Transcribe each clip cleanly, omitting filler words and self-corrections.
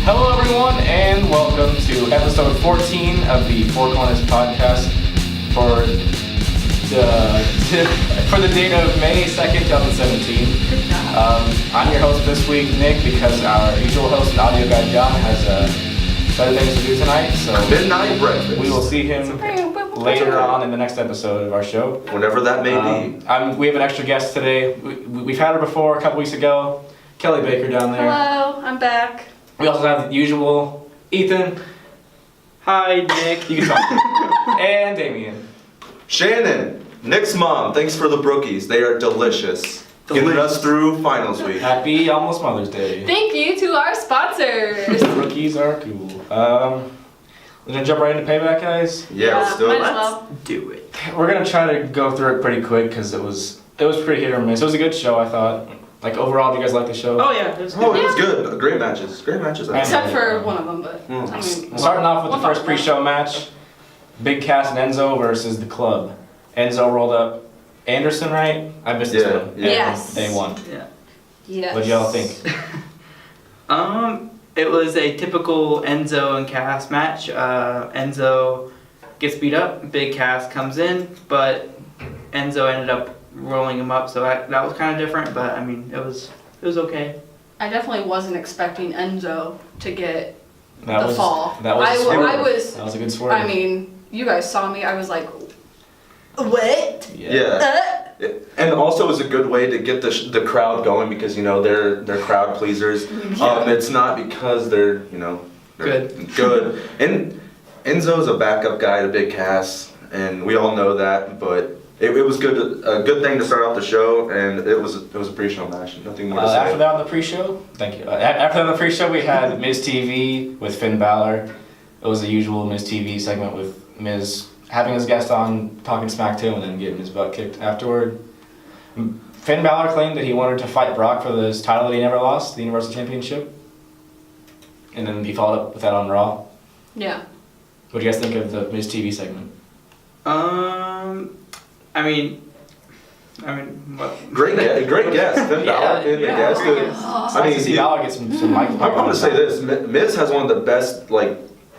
Hello everyone and welcome to episode 14 of the Four Corners podcast for the date of May 2nd, 2017. I'm your host this week, Nick, because our usual host and audio guy, John, has better things to do tonight, so midnight breakfast. We will see him later on in the next episode of our show. Whenever that may be. We have an extra guest today. We've had her before a couple weeks ago. Kelly Baker down there. Hello, I'm back. We also have the usual Ethan. Hi, Nick. You can talk. And Damien. Shannon, Nick's mom, thanks for the brookies. They are delicious. Getting us through finals week. Happy almost Mother's Day. Thank you to our sponsors. Rookies are cool. We're gonna jump right into Payback, guys. Yeah, let's do might it. as well. Do it. We're gonna try to go through it pretty quick because it was pretty hit or miss. It was a good show, I thought. Like overall, do you guys like the show? Oh yeah, it was Oh, good. it was good. Great matches. Great matches. Except for one of them, but I mean, Starting off with the one first of them. pre-show match, Big Cass and Enzo versus the Club. Enzo rolled up Anderson, right? I missed this one. Yeah. Yes. They won. Yeah. Yes. What do y'all think? It was a typical Enzo and Cass match. Enzo gets beat up, Big Cass comes in, but Enzo ended up rolling him up, so that was kind of different. But I mean, it was okay. I definitely wasn't expecting Enzo to get That the was fall. that was I a swerve. was. That was a good swerve. I mean, you guys saw me. I was like, what? Yeah. And also it was a good way to get the crowd going because, you know, they're crowd pleasers. Yeah. It's not because they're, you know, they're good. And Enzo's a backup guy to Big Cass, and we all know that, but it was a good thing to start off the show, and it was a pre-show match. Nothing more to say. After that on the pre-show, thank you. After that on the pre-show, we had Miz TV with Finn Balor. It was the usual Miz TV segment with Miz having his guest on, talking smack to him, and then getting his butt kicked afterward. Finn Balor claimed that he wanted to fight Brock for this title that he never lost, the Universal Championship. And then he followed up with that on Raw. Yeah. What do you guys think of the Miz TV segment? I mean, what? Great guest. Finn Balor being the guest. great It's nice to see Balor get some mic. I'm gonna say this: Miz has one of the best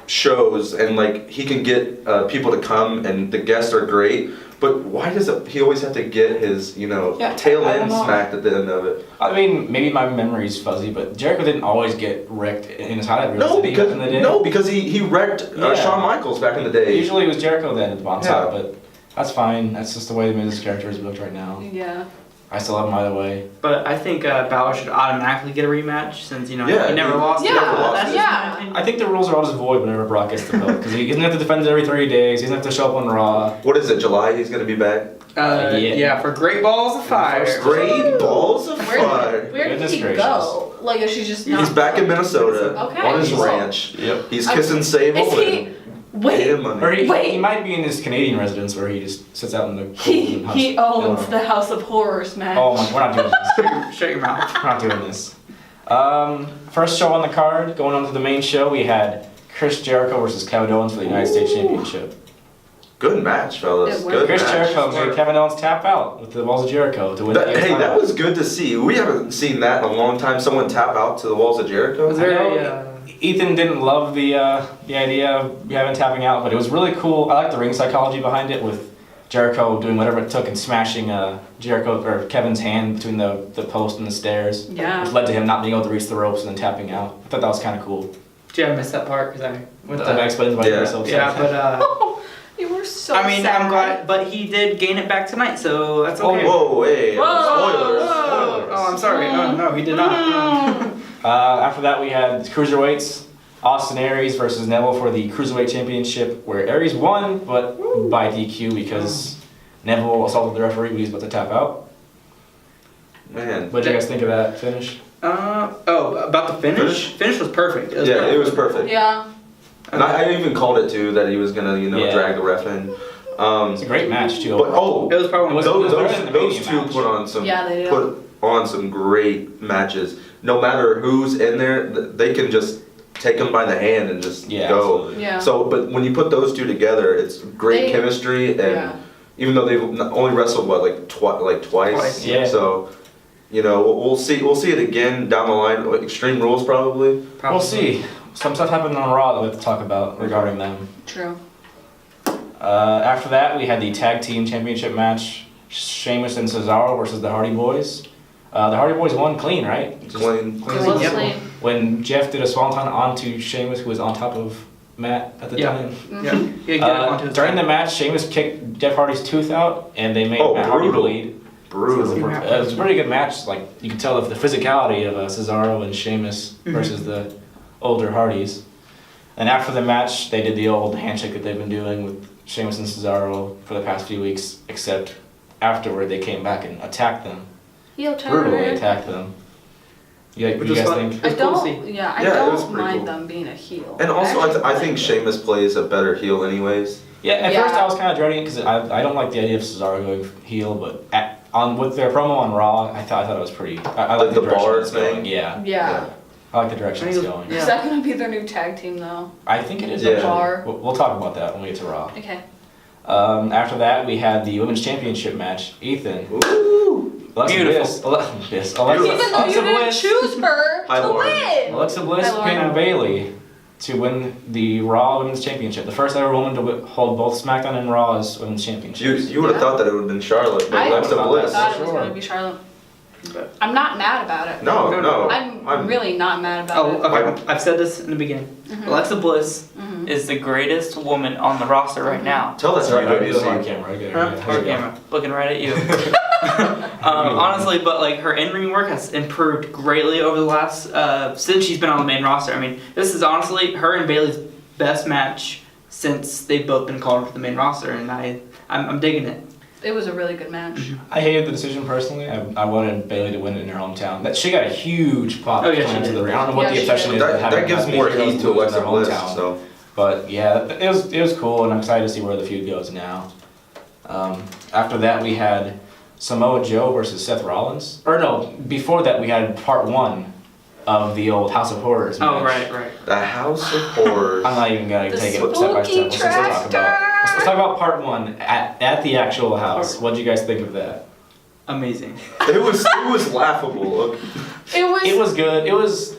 shows, and he can get people to come, and the guests are great. But why does he always have to get his tail I don't end know. smacked at the end of it? I mean, maybe my memory's fuzzy, but Jericho didn't always get wrecked in his highlight reels. did he, back in the day? Because he wrecked Yeah. Shawn Michaels back in the day. Usually it was Jericho then at the bottom Yeah. top, but that's fine. That's just the way the Miz's character is built right now. Yeah. I still love him either way. But I think Balor should automatically get a rematch since Yeah, he never lost. Yeah, He never lost. that's- That's yeah. my opinion. I think the rules are all just void whenever Brock gets the belt, because he doesn't have to defend it every 30 days. He doesn't have to show up on Raw. What is it? July? He's gonna be back. Yeah. Yeah, for Great Balls of Fire. Great balls of Where fire. did Goodness he gracious. go? Like, is she just not? He's back in Minnesota Okay. on his Cool. ranch. Yep. He's Okay. kissing Sable Is he? and Wait. paying money. Or he Wait. might be in his Canadian residence where he just sits out in the cold He and hunts. owns the House of Horrors, man. Oh my, we're not doing this. Shut your mouth. We're not doing this. First show on the card, going on to the main show, we had Chris Jericho versus Kevin Owens for the United States Championship. Good match, fellas. It was. Good Chris match. Jericho made Kevin Owens tap out with the Walls of Jericho to win the US Hey, that title. was good to see. We haven't seen that in a long time. Someone tap out to the walls of Jericho. Was there I a, know Ethan didn't love the idea of having tapping out, but it was really cool. I like the ring psychology behind it with Jericho doing whatever it took and smashing Jericho or Kevin's hand between the post and the stairs. Yeah. Which led to him not being able to reach the ropes and then tapping out. I thought that was kind of cool. Gee, I missed that part because I went That explains why you were Yeah. so upset. Yeah, but You were so I mean, sad. I'm glad, but he did gain it back tonight, so that's okay. Whoa, hey, Whoa, spoilers. whoa. Spoilers. Oh, I'm sorry. No, he did not. After that, we had cruiserweights. Austin Aries versus Neville for the Cruiserweight Championship, where Aries won, but by DQ because Neville assaulted the referee when he was about to tap out. Man. What did you guys think of that finish? About the finish? Finish was perfect. Yeah, it was perfect. Yeah. And I even called it too that he was gonna, Yeah. drag the ref in. It's a great match too. But It was probably one of It was better those than the Mania two match. put on some Yeah, they do. put on some great matches. No matter who's in there, they can just take them by the hand and just Yeah, go. absolutely. Yeah. So, but when you put those two together, it's great They- chemistry, and Yeah. even though they've only wrestled twice. Twice, yeah. So, we'll see it again down the line. Extreme Rules probably. We'll see. some stuff happened on Raw that we have to talk about regarding them. True. After that, we had the Tag Team Championship match. Sheamus and Cesaro versus the Hardy Boys. The Hardy Boys won clean, right? Clean. Close Yep. lane. When Jeff did a swanton onto Sheamus, who was on top of Matt at the Yeah. time. Yeah. He got it onto his During the back. match, Sheamus kicked Jeff Hardy's tooth out, and they made Oh, Matt Hardy brutal. bleed. Brutal. It was a pretty good match. Like you could tell the physicality of Cesaro and Sheamus versus the older Hardys. And after the match, they did the old handshake that they've been doing with Sheamus and Cesaro for the past few weeks. Except afterward, they came back and attacked them, Heel turn. brutally attacked them. You Which guys was fun. think? I It's cool to don't. see. Yeah, I Yeah, it was don't pretty mind cool. them being a heel. And also, actually I like think it. Sheamus plays a better heel anyways. Yeah, at first Yeah. I was kind of dreading it because I don't like the idea of Cesaro going heel, but with their promo on Raw, I thought it was pretty. I like Like the the direction bar it's going. thing? Yeah, Yeah. I like the direction I it's think it going. was- Is that gonna be their new tag team though? I think it is. Yeah. actually. Bar. We'll talk about that when we get to Raw. Okay. After that, we had the Women's Championship match. Ethan. Ooh. Alexa Beautiful. Bliss. Alexa Even though you Alexa didn't Bliss. choose her Hi, to Lauren. win. Alexa Bliss Hi, Lauren. pinned Bayley to win the Raw Women's Championship. The first ever woman to hold both SmackDown and Raw as Women's Championships. You would have thought that it would have been Charlotte, but I Alexa thought Bliss. thought it was Sure. gonna be Charlotte. But- I'm not mad about it. No. I'm really not mad about Oh, it. okay. I've said this in the beginning. Mhm. Alexa Bliss Mhm. is the greatest woman on the roster right now. Tell that to Sorry, you, I do the hard WC. camera. Okay, Huh? yeah, Hard there you go. camera, looking right at you. Honestly, but like her in-ring work has improved greatly over the last since she's been on the main roster. I mean, this is honestly her and Bayley's best match since they've both been called to the main roster, and I'm digging it. It was a really good match. I hated the decision personally. I wanted Bayley to win it in her hometown. That she got a huge pop Oh, yeah, coming she into did. the ring. I don't know what Yeah, the she obsession did. is. with having That gives big more heroes heat to lose in Alexa their Bliss. hometown. So But yeah, it was cool, and I'm excited to see where the feud goes now. After that, we had Samoa Joe versus Seth Rollins. Or no, before that, we had part one of the old House of Horrors match. Oh right. the House of Horrors. I'm not even gonna The take it step by spooky step. Let's talk about part one at the actual house. What do you guys think of that? Amazing. It was laughable. Look. It was Good. It was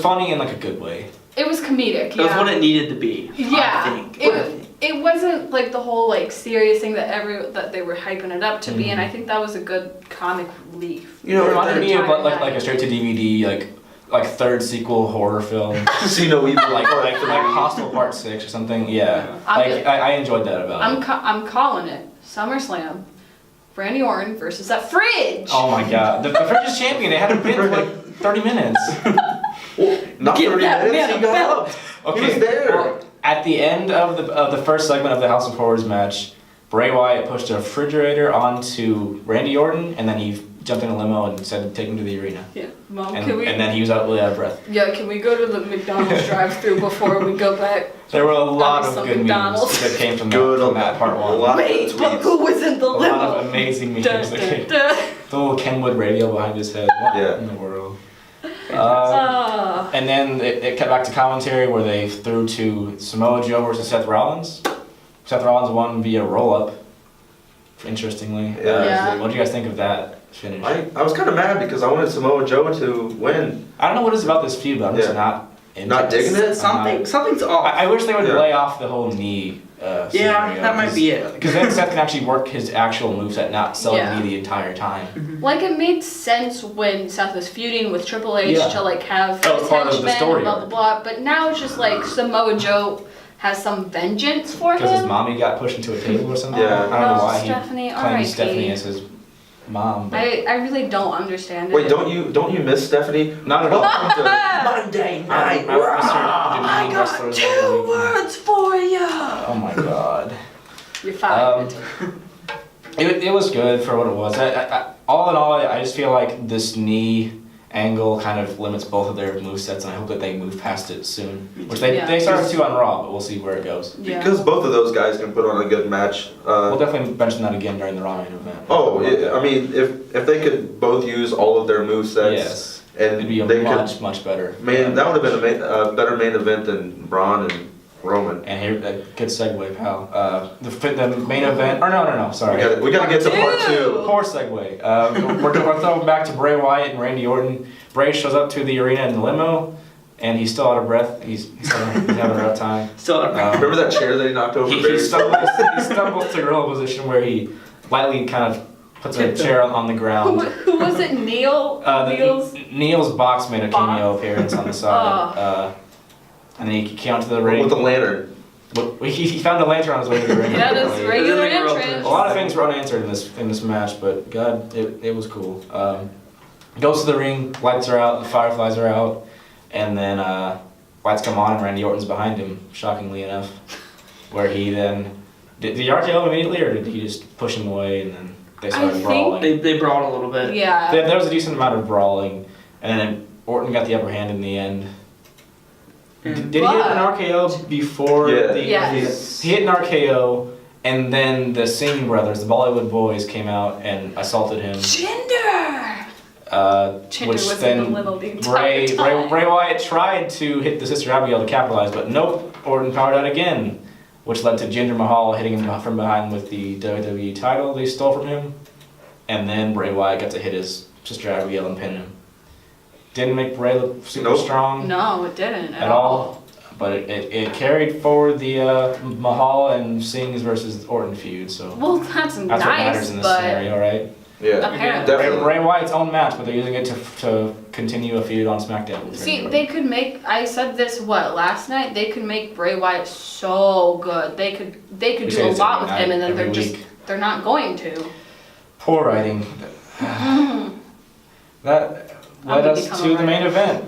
funny in like a good way. comedic. It was Yeah. what it needed to be. Yeah. I think. It wasn't like the whole like serious thing that they were hyping it up to be, and Mhm. I think that was a good comic relief. You know, It reminded me of entire like night. a straight to DVD like third sequel horror film. See no evil. like Hostel Part 6 or something. Yeah. I enjoyed that about it. I'm calling it SummerSlam. Randy Orton versus that fridge. Oh my god. The fridge is champion. They had him pinned for like 30 minutes. Well, not Get 30 that minutes. man He a got belt. up. He was there. Well, at the end of the first segment of the House of Horrors match, Bray Wyatt pushed a refrigerator onto Randy Orton, and then he jumped in a limo and said, "Take him to the arena." Yeah, Mom, And, can we? and then he was really out of breath. Yeah, can we go to the McDonald's drive-through before we go back? There were a lot of some good memes McDonald's. that came from Good that, on from that part A one. lot of Wait, good but tweets. who was in the A limo? lot of amazing memes Dun, that dun, came. dun. The little Kenwood radio behind his head. What Yeah. in the world? Ah. And then it cut back to commentary where they threw to Samoa Joe versus Seth Rollins. Seth Rollins won via roll-up, interestingly. Yeah. What do you guys think of that finish? I was kind of mad because I wanted Samoa Joe to win. I don't know what it is about this feud, but I'm just Yeah. not into Not digging it? Something's off. I wish they would Yeah. lay off the whole knee Yeah, that might be it. Because then Seth can actually work his actual moveset, not sell Yeah. the knee the entire time. Like it made sense when Seth was feuding with Triple H Yeah. to like have That was his part of the henchmen story and blah arc. blah blah. But now it's just like Samoa Joe has some vengeance for Because his him. mommy got pushed into a table or something. Yeah. I don't know Oh, why Stephanie, he claims R.I.P. Stephanie as his mom. But I really don't understand it. Wait, don't you miss Stephanie? not at all. Welcome to Monday I night. got Two words for you. Oh my god. You're fired. It was good for what it was. All in all, I just feel like this knee angle kind of limits both of their movesets, and I hope that they move past it soon. Which they Yeah. started to on Raw, but we'll see where it goes. Yeah. because both of those guys can put on a good match. We'll definitely mention that again during the Raw main event. Oh, I mean, if they could both use all of their movesets, Yes. and It'd be a they much better. man, that would have been a better main event than Braun and Roman. And here, a good segue, pal. The main event, or no, sorry. We gotta get to part two. Poor segue. We're throwing back to Bray Wyatt and Randy Orton. Bray shows up to the arena in the limo, and he's still out of breath. He's having a rough time. Still, Remember that chair that he knocked over? He stumbles to gorilla position where he lightly kind of puts a chair on the ground. Who was it? Neil's? Neil's box made a cameo appearance on the side. And then he came out to the ring. With the lantern. He found a lantern on his way to the ring. Yeah, that's regular entrance. A lot of things were unanswered in this match, but God, it was cool. Goes to the ring, lights are out, the fireflies are out, and then lights come on and Randy Orton's behind him, shockingly enough. Where he then did he RKO him immediately, or did he just push him away and then they started brawling? they brawled a little bit. Yeah. There was a decent amount of brawling, and then Orton got the upper hand in the end. Did he hit an RKO before Yes. He hit an RKO, and then the Singh brothers, the Bollywood boys, came out and assaulted him. Jinder! Jinder Which was then in the middle the entire time. Bray Wyatt tried to hit the Sister Abigail to capitalize, but nope, Orton powered out again, which led to Jinder Mahal hitting him from behind with the WWE title they stole from him, and then Bray Wyatt got to hit his Sister Abigail and pin him. Didn't make Bray look super strong. No, it didn't at all. But it carried forward the Mahal and Singh's versus Orton feud. So well, that's what nice, matters in this but scenario, right? Yeah, apparently. Bray Wyatt's own match, but they're using it to continue a feud on SmackDown. See, they could make. I said this last night. They could make Bray Wyatt so good. They could do a lot with him, and then they're not going to. Poor writing. That led us to the main event.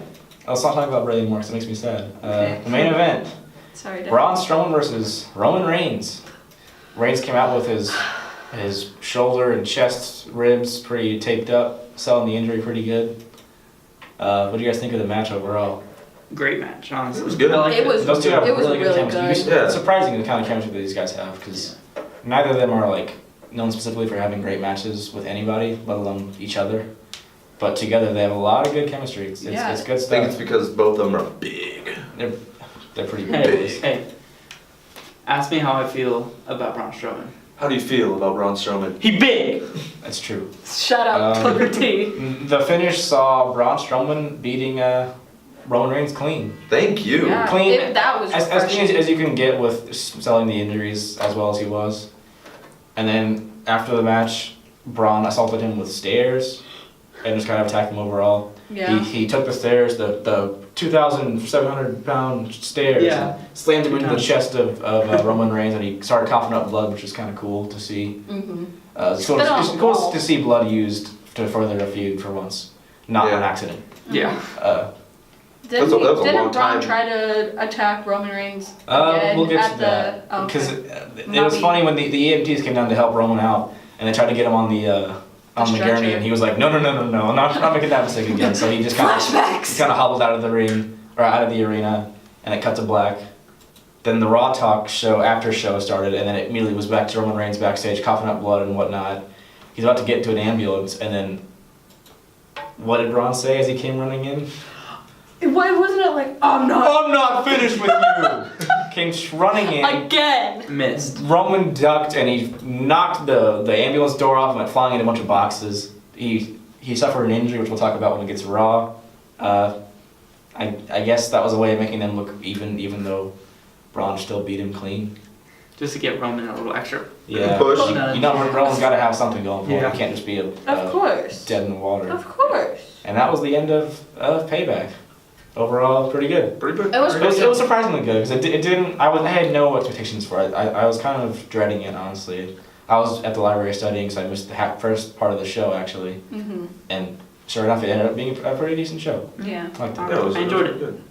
Let's not talk about Bray anymore because it makes me sad. Okay. The main event. Sorry, Dad. Braun Strowman versus Roman Reigns. Reigns came out with his shoulder and chest ribs pretty taped up, selling the injury pretty good. What do you guys think of the match overall? Great match, honestly. It was good. Those two have really good chemistry. Yeah. It's surprising the kind of chemistry that these guys have because neither of them are like known specifically for having great matches with anybody, let alone each other. But together they have a lot of good chemistry. It's good I stuff. think it's because both of them are big. They're pretty big. Hey, ask me how I feel about Braun Strowman. How do you feel about Braun Strowman? He big! That's true. Shut up, Booker T. The finish saw Braun Strowman beating Roman Reigns clean. Thank you. Yeah. Clean. That was as clean as you can get with selling the injuries as well as he was. And then after the match, Braun assaulted him with stairs and just kind of attacked him overall. Yeah. He took the stairs, the 2,700 pound stairs, and slammed him into the chest of Roman Reigns, and he started coughing up blood, which is kind of cool to see. Mm-hmm. It's cool to see blood used to further a feud for once, not an accident. Yeah. Didn't Braun try to attack Roman Reigns again we'll get at to that. Because it was funny when the EMTs came down to help Roman out, and they tried to get him on the gurney, and he was like, no, I'm not making that mistake again. So he just kind of hobbled out of the ring, or out of the arena, and it cut to black. Then the Raw Talk show, after show started, and then it immediately was back to Roman Reigns backstage, coughing up blood and whatnot. He's about to get into an ambulance, and then what did Braun say as he came running in? Why wasn't it like, I'm not finished with you? Came running in. Again. Missed. Roman ducked and he knocked the ambulance door off and went flying into a bunch of boxes. He suffered an injury, which we'll talk about when it gets Raw. I guess that was a way of making them look even though Braun still beat him clean. Just to get Roman a little extra. Yeah. Push. You know Roman's got to have something going for him. Yeah. He can't just be Of course. dead in the water. Of course. And that was the end of Payback. Overall, pretty good. Pretty good. It was surprisingly good because it didn't. I had no expectations for it. I was kind of dreading it, honestly. I was at the library studying, so I missed the first part of the show actually. Mm-hmm. And sure enough, it ended up being a pretty decent show. Yeah. I liked it. Yeah, I enjoyed it. Good.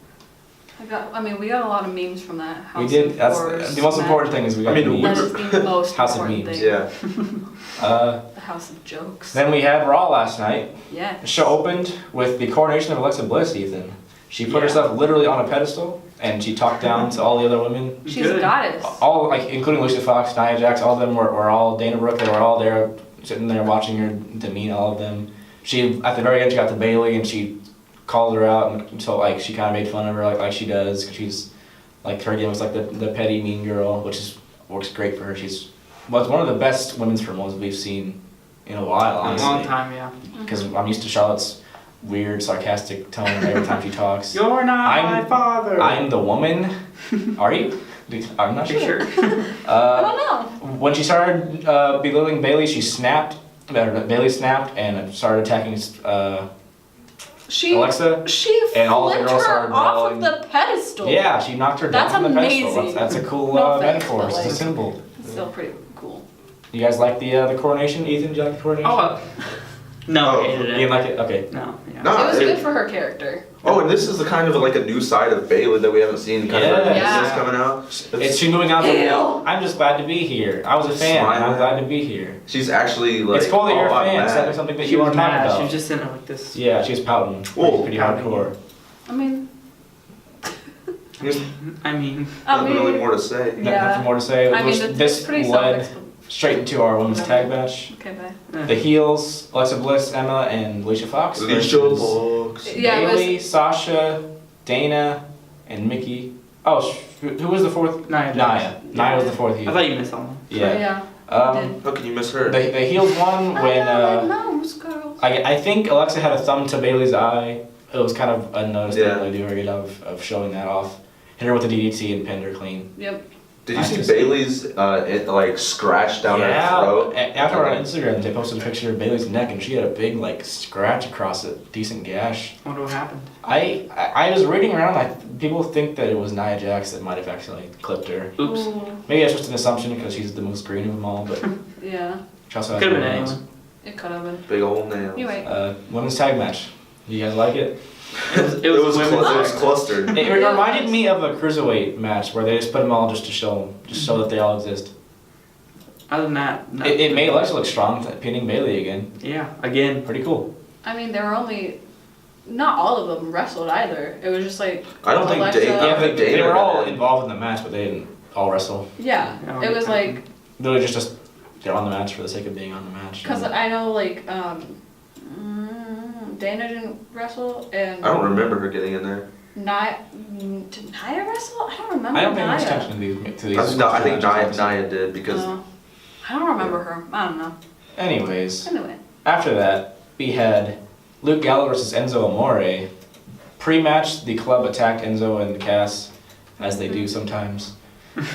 We got a lot of memes from that. We did. That's the most important thing is we got That is the most House of important memes. thing. Yeah. The House of Jokes. Then we had Raw last night. Yeah. The show opened with the coronation of Alexa Bliss, Ethan. She put herself literally on a pedestal, and she talked down to all the other women. She's a goddess. All, including Lucia Fox, Nia Jax, all of them were all Dana Brooke. They were all there, sitting there watching her demean all of them. She, at the very end, she got to Bayley, and she called her out, and so she kind of made fun of her like she does, because she's her game was the petty mean girl, which works great for her. She's one of the best women's promos we've seen in a while, honestly. A long time, yeah. Because I'm used to Charlotte's weird, sarcastic tone every time she talks. You're not my father. I'm the woman. Are you? I'm not sure. I don't know. When she started belittling Bailey, she snapped. Bailey snapped and started attacking Alexa. She and all the flipped girls her started off brawling. of the pedestal. Yeah, she knocked her down That's from the pedestal. amazing. That's a cool No offense, metaphor. but, It's a like, symbol. It's still pretty cool. You guys like the coronation? Ethan, did you like the coronation? No, Oh, I hated You it. didn't like it? Okay. No, yeah. No. It was it- good for her character. Oh, and this is the kind of like a new side of Bailey that we haven't seen. Kind of Yeah. this coming out. It's she moving out. Ew. I'm just glad to be here. I was a fan. And I'm Smiling. glad to be here. She's actually like. It's cool that you're a I'm fan. mad. It's definitely something that She you was want to talk mad. about. She was just sitting there like this. Yeah, she was pouting. Whoa. Pretty Pouting. hardcore. I mean, There's I mean, nothing really more to say. Yeah. Nothing more to say. I mean, This it's pretty led self-explanatory. straight into our women's tag match. Okay, bye. The heels, Alexa Bliss, Emma, and Alicia Fox. Alicia versus Fox. Yeah, it was- Bailey, Sasha, Dana, and Mickey. Oh, who was the fourth? Nia. Nia. Nia was the fourth I heel. thought you missed someone. Yeah. Yeah. How can you miss her? The heels won when Mouse girls. I think Alexa had a thumb to Bailey's eye. It was kind of unnoticed. They Yeah. didn't really do a very good job of showing that off. Hit her with the DDT and pinned her clean. Yep. Did you Nice see to see. Bailey's like scratch down her Yeah. throat? After on Instagram, they posted a picture of Bailey's neck, and she had a big like scratch across it, decent gash. I wonder what happened. I was reading around, like people think that it was Nia Jax that might have actually clipped her. Oops. Ooh, Maybe that's just an assumption because she's the most green of them all, but yeah, she also has Could have been no anyone. nails. it could have been. Big old nails. You right. Women's tag match. You guys like it? It was women's it was tag. clustered. It reminded me of a cruiserweight match where they just put them all just to show that they all exist. Other than that, no. It made Alexa look strong, pinning Bailey again. Yeah, again. Pretty cool. I mean, there were only. Not all of them wrestled either. It was just like. I don't think Alexa- Dave- Yeah, think they Dana were all did. involved in the match, but they didn't all wrestle. Yeah, No, it was like. Literally just they're on the match for the sake of being on the match. Because I know, like, Dana didn't wrestle, and I don't remember her getting in there. Did Nia wrestle? I don't remember. I don't pay much Nia. attention to these. I think matches. Nia did because I don't remember her. I don't know. Anyways, Anyway. after that, we had Luke Gallows versus Enzo Amore. Pre-match, the club attacked Enzo and Cass, as they do sometimes.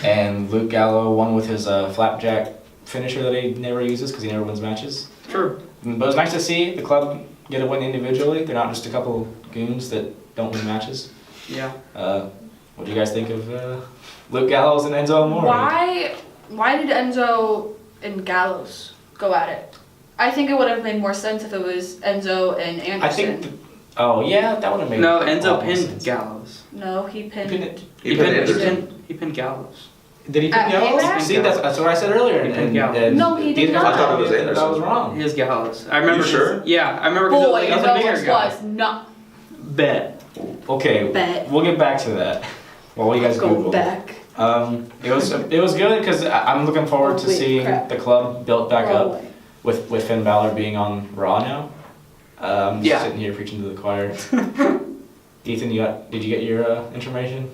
And Luke Gallows won with his flapjack finisher that he never uses because he never wins matches. Sure. But it was nice to see the club get a win individually. They're not just a couple goons that don't win matches. Yeah. What do you guys think of Luke Gallows and Enzo Amore? Why did Enzo and Gallows go at it? I think it would have made more sense if it was Enzo and Anderson. I think. Oh yeah, that would have made. No, a Enzo lot more pinned sense. Gallows. No, he He pinned. pinned it. he pinned Anderson. He pinned Gallows. Did he pin At Gallows? Payback? See, that's what I said earlier. He pinned Gallows. No, he did not. I thought it was Anderson. That was wrong. His Gallows. I remember. You sure? Yeah, I remember because Boy, it was a bigger Gallows guy. was not. Bet. Okay, Bet. we'll get back to that. Well, you guys Go Google. back. It was good because I'm looking forward to Holy seeing crap. the club built back up Rolling. with Finn Balor being on Raw now. I'm just Yeah. sitting here preaching to the choir. Ethan, did you get your information?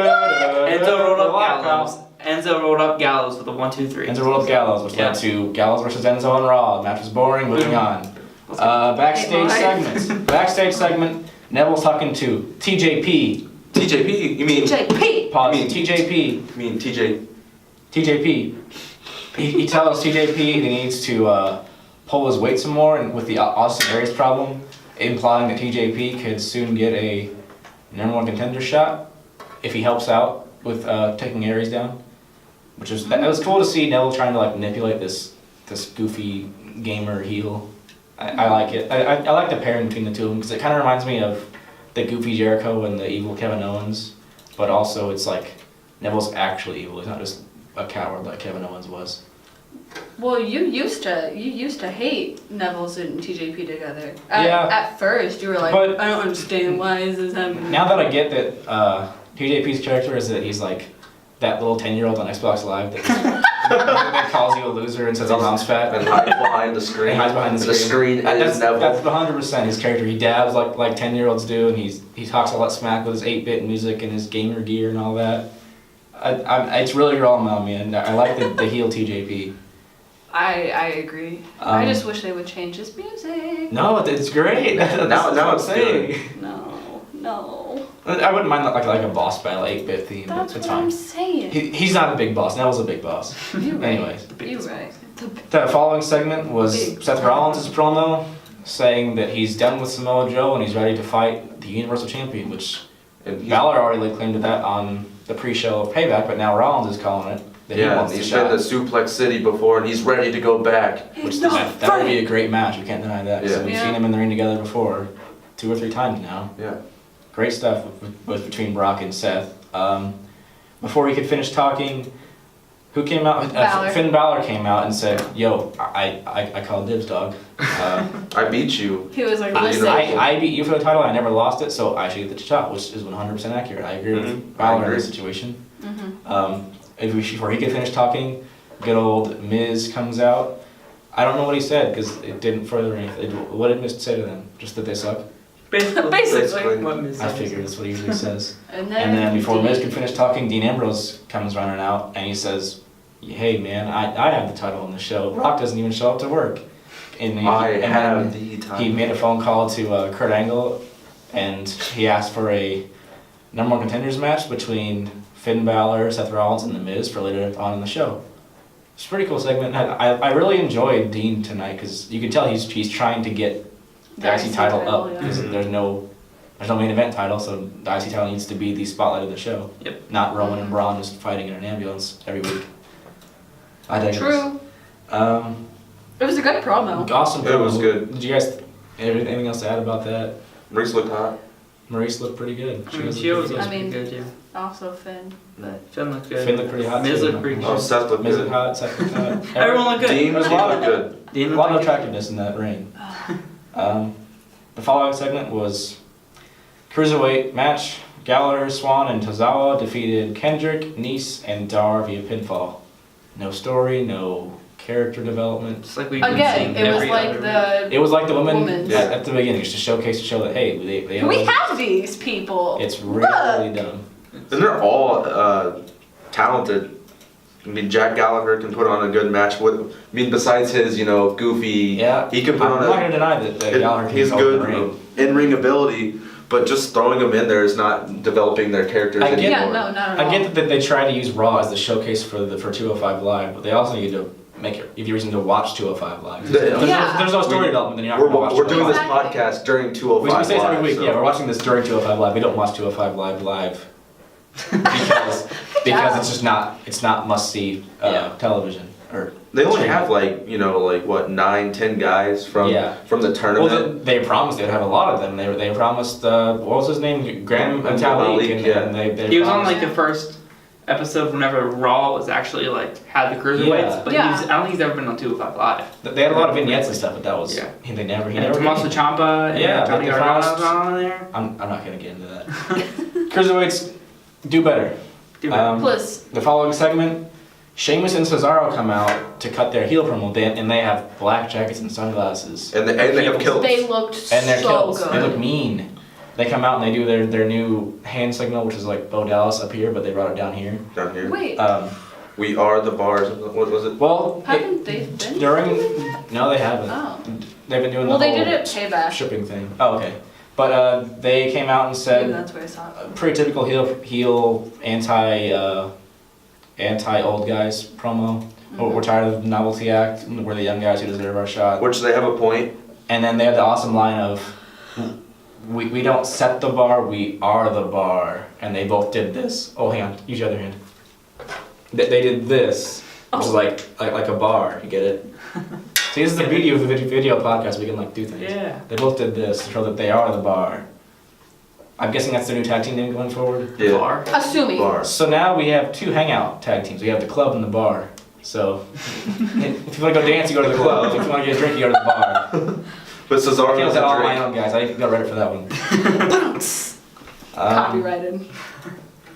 Enzo rolled up Gallows. Enzo rolled up Gallows with a 1, 2, 3. Enzo rolled up Gallows, which Yeah. led to Gallows versus Enzo on Raw. The match was boring. Moving on. Let's go. Backstage Hey, segments. Backstage segment. Neville's talking to TJP. TJP. You mean JP. Pause. You mean- TJP. TJ? TJP. He tells TJP he needs to pull his weight some more, and with the Austin Aries problem, implying that TJP could soon get a number one contender shot if he helps out with taking Aries down. Which was that was cool to see Neville trying to like manipulate this goofy gamer heel. I like it. I like the pairing between the two of them because it kind of reminds me of the goofy Jericho and the evil Kevin Owens, but also it's like Neville's actually evil. He's not just a coward like Kevin Owens was. Well, you used to hate Neville's and TJP together. Yeah. At first, you were like, But- I don't understand why is this happening. Now that I get that TJP's character is that he's like that little 10-year-old on Xbox Live that calls you a loser and says your mom's fat. And hides behind the screen. And hides behind the screen. is Neville. That's 100% his character. He dabs like 10-year-olds do, and he talks all that smack with his 8-bit music and his gamer gear and all that. It's really growing on me, and I like the heel TJP. I agree. I just wish they would change his music. No, it's great. Now it's saying. No. I wouldn't mind like a boss battle 8-bit theme. That's it's what fine. I'm saying. He's not a big boss. Neville's a big boss. You're right. Anyways. You're right. The following segment was Big Seth Rollins' promo saying that he's done with Samoa Joe and he's ready to fight the Universal Champion, which Balor already laid claim to that on the pre-show of Payback, but now Rollins is calling it. That he wants he's the been shot. to Suplex City before and he's ready to go back. Which that would be a great match. We can't deny that. Yeah. We've seen them in the ring together before, 2 or 3 times now. Yeah. Great stuff with between Brock and Seth. Before he could finish talking, who came out? Balor. Finn Balor came out and said, "Yo, I called dibs, dog. I beat you. He was like, listen. I beat you for the title. I never lost it, so I should get the shot," which is 100% accurate. I agree with Balor in this situation. Before he could finish talking, good old Miz comes out. I don't know what he said because it didn't further anything. What did Miz say to them? Just that they suck? Basically. What Miz I says. figured that's what he usually says. And And then before Miz could finish talking, Dean Ambrose comes running out and he says, "Hey man, I have the title on the show. Brock doesn't even show up to work." And he made a phone call to Kurt Angle and he asked for a number 1 contenders match between Finn Balor, Seth Rollins, and The Miz for later on in the show. It's a pretty cool segment. I really enjoyed Dean tonight because you can tell he's trying to get the IC title up because there's no main event title, so the IC title needs to be the spotlight of the show. Yep. Not Roman and Braun just fighting in an ambulance every week. I digress. True. It was a good promo. Awesome. It was good. Did you guys anything else to add about that? Maurice looked hot. Maurice looked pretty good. She always looks I mean, pretty good, yeah. Also Finn, but Finn looked good. Finn looked pretty hot. Miz too. looked pretty Oh, good. Seth looked Miz good. looked hot. Seth looked hot. Everyone looked good. Dean There's a looked lot of- good. Dean A looked lot of good. attractiveness in that ring. The following segment was Cruiserweight match. Gallagher, Swan, and Tozawa defeated Kendrick, Nice, and Dar via pinfall. No story, no character development. Just like we've been again, seeing it was every like other It was like the women Women's. at the beginning, just to showcase to show that hey, they we have these people. It's really dumb. And they're all talented. I mean, Jack Gallagher can put on a good match. Besides his, goofy, Yeah, he can put I'm on not gonna deny that Gallagher can he's go in the good ring. in-ring ability, but just throwing them in there is not developing their characters I get- anymore. Yeah, no, not at all. I get that they try to use Raw as the showcase for 205 Live, but they also need to give you a reason to watch 205 Live. Yeah. There's no story development, then you're not going to watch We're doing this 205 Exactly. podcast during We 205 say this every Live, week, so- yeah, we're watching this during 205 Live. We don't watch 205 Live because it's just not must-see television. Or They only streaming. have 9-10 guys from the tournament. Well, they promised they'd have a lot of them. They promised, what was his name? Graham Metalik. And they He was on promised- the first episode whenever Raw was actually had the cruiserweights, Yeah. but Yeah. I don't think he's ever been on 205 Live. They had a lot of vignettes and stuff, but that was, Yeah. they never, he And never Tommaso came. Ciampa and Yeah, Johnny they Gargano promised- was on there. I'm not going to get into that. Cruiserweights, do better. Plus, The following segment, Sheamus and Cesaro come out to cut their heel promo, and they have black jackets and sunglasses. and they have kilts. they looked And they're so kilts. good. They look mean. They come out and they do their new hand signal, which is like Bo Dallas up here, but they brought it down here. Down here. Wait, We are the bars. What was it? Well, haven't they been during doing that? no, they haven't. Oh. They've been doing Well, the they whole did it Payback. shipping thing. Oh, okay. But they came out and Maybe said that's where I saw it. pretty typical heel anti old guys promo. We're tired of the novelty act. We're the young guys who deserve our shot. Which they have a point. And then they had the awesome line of, we don't set the bar, we are the bar. And they both did this. Oh, hang on, use your other hand. They did this, which is like a bar, you get it? See, this is the beauty of the video podcast, we can do things. Yeah. They both did this to show that they are the bar. I'm guessing that's their new tag team name going forward? Yeah. Bar. Assuming. Bar. So now we have 2 hangout tag teams. We have the club and the bar. So if you want to go dance, you go to the club. If you want to get a drink, you go to the bar. But I Cesaro feel was that a all my drink. own guys. I got Reddit for that one. Copyrighted.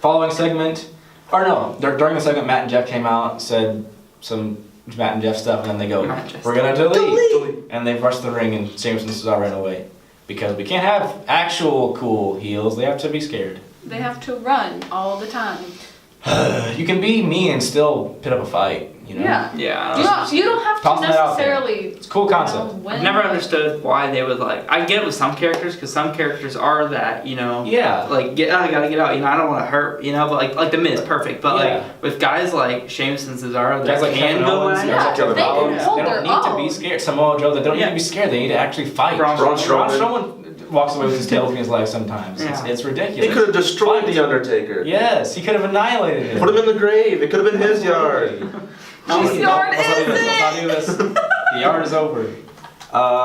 Following segment, or no, during the segment, Matt and Jeff came out, said some Matt and Jeff stuff, and then they go, Matt Jeff "We're gonna delete," and they rushed the ring, and Sheamus and Cesaro ran away because we can't have actual cool heels. They have to be scared. They have to run all the time. You can be mean and still put up a fight, you know? Yeah. Yeah. You don't have to Tossing it out there. necessarily. It's a cool concept. I've never understood why they would like. I get it with some characters because some characters are that, you know. Yeah. Like I gotta get out. You know, I don't want to hurt. You know, but like the Miz, perfect. But Yeah. like with guys like Sheamus and Cesaro, Guys that like can Kevin go Owens, at guys it. like Kevin they can Owens, hold they don't their need to be own. scared. Samoa Joe, they don't need Yeah. to be scared. They need to actually fight. Braun Strowman. Walks away with his tail between his legs sometimes. Yeah. It's He ridiculous. could have destroyed Fight. The Undertaker. Yes, he could have annihilated him. Put him in the grave. It could have been his yard. Whose yard Let's not do is this. Let's not do this. The yard is over.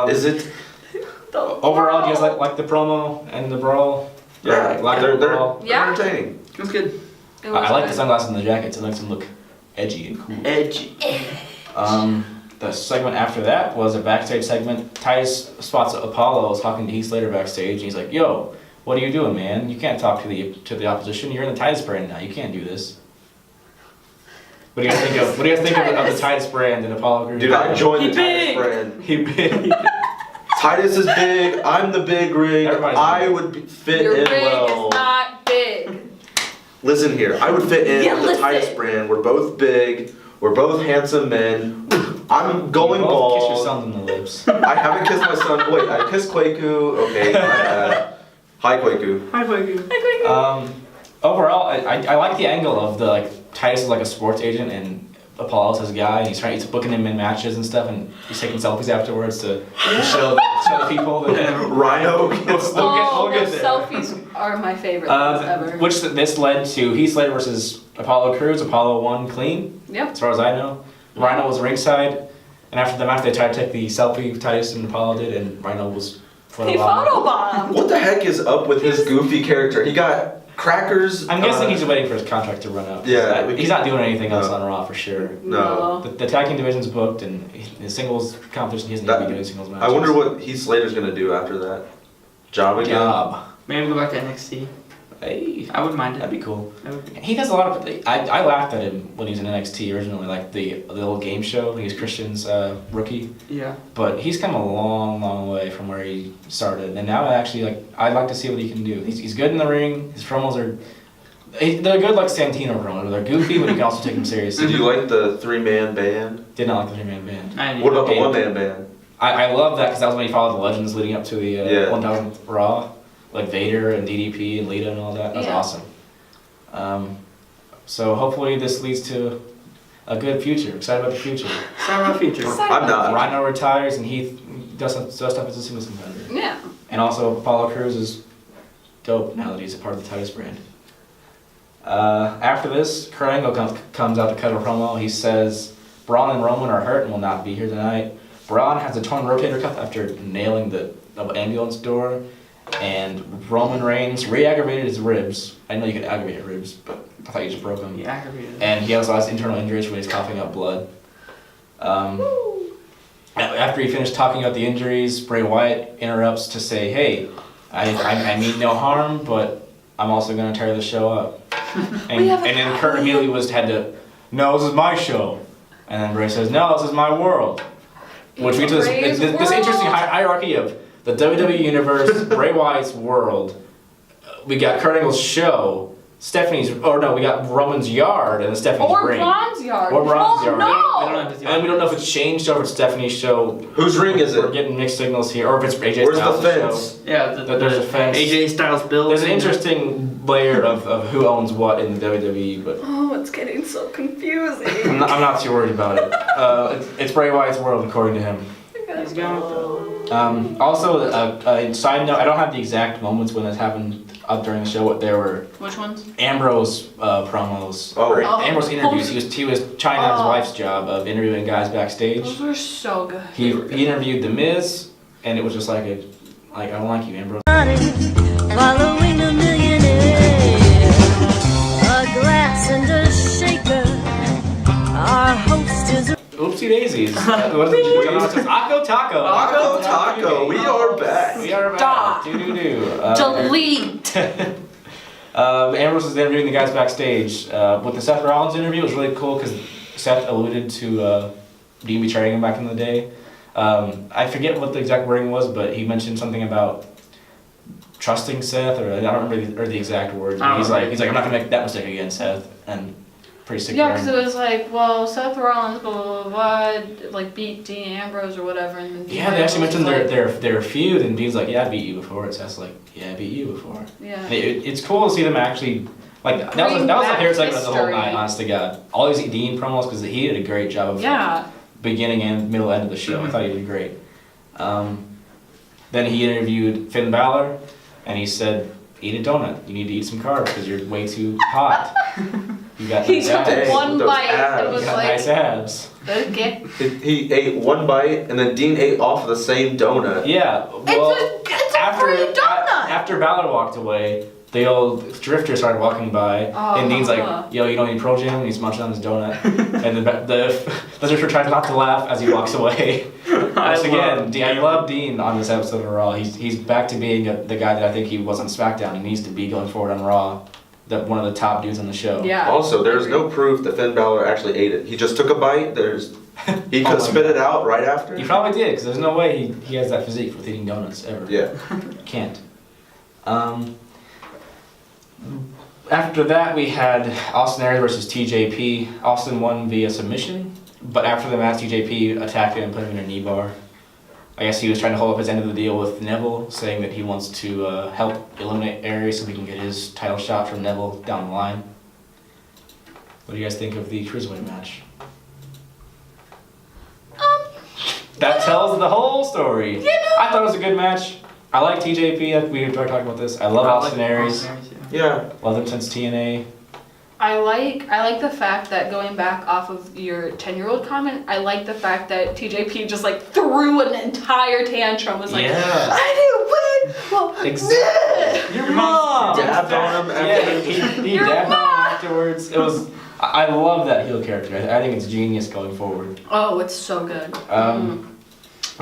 Is it? Overall, do you guys like the promo and the brawl? Yeah, Like they're overall? Yeah. entertaining. It was good. It was I like the good. sunglasses and the jackets. It makes them look edgy and cool. Edgy. The segment after that was a backstage segment. Titus spots Apollo talking to Heath Slater backstage, and he's like, "Yo, what are you doing, man? You can't talk to the opposition. You're in the Titus brand now. You can't do this." What do you guys think of? What do you guys think of the Titus brand and Apollo Crews? Dude, I joined the big. Titus brand. He big. Titus is big. I'm the big rig. Everybody's I big. would fit Your in rig well. is not big. Listen here, I would fit in Yeah, with the listen. Titus brand. We're both big. We're both handsome men. I'm going You both kiss your bald. son in the lips. I haven't kissed my son. Wait, I kissed Kwaku. Okay, my bad. Hi, Kwaku. Hi, Quaku. Overall, I like the angle of the Titus is like a sports agent and Apollo's his guy, and he's booking him in matches and stuff, and he's taking selfies afterwards to show the people that. Rhino gets the. Oh, we'll get those there. selfies are my favorite things ever. Which this led to Heath Slater versus Apollo Crews. Apollo won clean, Yep. as far as I know. Rhino was ringside, and after the match they tried to take the selfie Titus and Apollo did, and Rhino was He photobombed. What the heck is up with his goofy character? He got crackers. I'm guessing he's waiting for his contract to run out. Yeah. He's not doing anything else No. on Raw for sure. No. The tag team division's booked, and his singles competition, he doesn't need to be doing singles matches. I wonder what Heath Slater's gonna do after that. Job again. Job. Maybe go back to NXT. Hey, I wouldn't mind it. that'd be cool. That would be- He does a lot of. I laughed at him when he was in NXT originally, like the little game show. He was Christian's rookie, Yeah. but he's come a long way from where he started. And now I'd like to see what he can do. He's good in the ring. His promos are. They're good like Santino promos. They're goofy, but you can also take them seriously. Did you like the 3-man band? Did not like the 3-man band. I What about the Okay. 1-man band? I love that because that was when he followed the legends leading up to the Yeah. 1000th Raw, like Vader and DDP and Lita and all that. That was Yeah. awesome. So hopefully this leads to a good future. Excited about the future. Sorry about future. I'm not. Rhino retires and Heath does stuff as a singles competitor. Yeah. And also Apollo Crews is dope now that he's a part of the Titus brand. After this, Kurt Angle comes out to cut a promo. He says Braun and Roman are hurt and will not be here tonight. Braun has a torn rotator cuff after nailing the ambulance door, and Roman Reigns re-aggravated his ribs. I know you could aggravate your ribs, but I thought you just broke them. He aggravated. And he also has internal injuries when he's coughing up blood. After he finished talking about the injuries, Bray Wyatt interrupts to say, "Hey, I mean no harm, but I'm also going to tear the show up." And then Kurt immediately had to, "No, this is my show." And then Bray says, "No, this is my world." Which leads to Bray's this interesting world. hierarchy of the WWE Universe, Bray Wyatt's world. We got Kurt Angle's show, we got Roman's yard, and then Stephanie's Or ring. Braun's yard. Or Braun's yard. They don't No. have to And we don't know if it's changed or if it's Stephanie's show. Whose ring is We're it? getting mixed signals here, or if it's AJ Where's Styles' the show. fence? Yeah, There's a fence. AJ Styles build. There's an interesting layer of who owns what in the WWE, but Oh, it's getting so confusing. I'm not too worried about it. It's Bray Wyatt's world, according to him. He's going with Also, a side note, I don't have the exact moments when this happened up during the show. What there were Which ones? Ambrose promos. Oh. Or Oh. Ambrose interviews. He was trying to have his Oh. wife's job of interviewing guys backstage. Those were so good. He interviewed The Miz, and it was just like I don't like you, Ambrose. Following a millionaire, a glass and a shaker. Our host is a Oopsie daisies. What is it? Akko Taco. Taco Taco, we are back. We are Stop. back. Do. Delete. Ambrose was interviewing the guys backstage. With the Seth Rollins interview, it was really cool because Seth alluded to Dean betraying him back in the day. I forget what the exact wording was, but he mentioned something about trusting Seth, or I don't remember the exact words. I don't He's remember. like, I'm not gonna make that mistake again, Seth. and pretty sick. Yeah, for because him. it was like, well, Seth Rollins, blah, blah, blah, blah, like beat Dean Ambrose or whatever. And then Dean Yeah, they actually Ambrose mentioned was like, their feud, and Dean's like, yeah, I beat you before. And Seth's like, yeah, I beat you before. Yeah. It's cool to see them actually, like, that was Bring the back favorite segment of the whole history. night, honest to God. All these Dean promos, because he did a great job of Yeah. beginning and middle end of the show. I thought he did great. Then he interviewed Finn Balor, and he said, eat a donut. You need to eat some carbs because you're way too hot. You got He nice took abs. one those bite abs. and You was got like, nice abs. okay. He ate one bite, and then Dean ate off of the same donut. Yeah, well, It's a free donut. after Balor walked away, the old drifter started walking by, and Dean's like, yo, you don't need Pro Jam? And he's munching on his donut. And the drifter tries not to laugh as he walks away. Once again, I love Dean on this episode of Raw. He's back to being the guy that I think he was on SmackDown. He needs to be going forward on Raw. One of the top dudes on the show. Yeah. Also, there's no proof that Finn Balor actually ate it. He just took a bite. He could spit it out right after. He probably did, because there's no way he has that physique with eating donuts ever. Yeah. Can't. After that, we had Austin Aries versus TJP. Austin won via submission, but after the match, TJP attacked him and put him in a knee bar. I guess he was trying to hold up his end of the deal with Neville, saying that he wants to help eliminate Aries so he can get his title shot from Neville down the line. What do you guys think of the Cruiserweight match? That tells the whole story. You know- I thought it was a good match. I like TJP. We were talking about this. I love Austin Aries. Yeah. Love him since TNA. I like the fact that going back off of your 10-year-old comment, I like the fact that TJP just like threw an entire tantrum. Was like, Yeah. I didn't win. Well, Exactly. Your mom. Dabbed on him Yeah, after. he Your dabbed on him mom. afterwards. It was. I love that heel character. I think it's genius going forward. Oh, it's so good.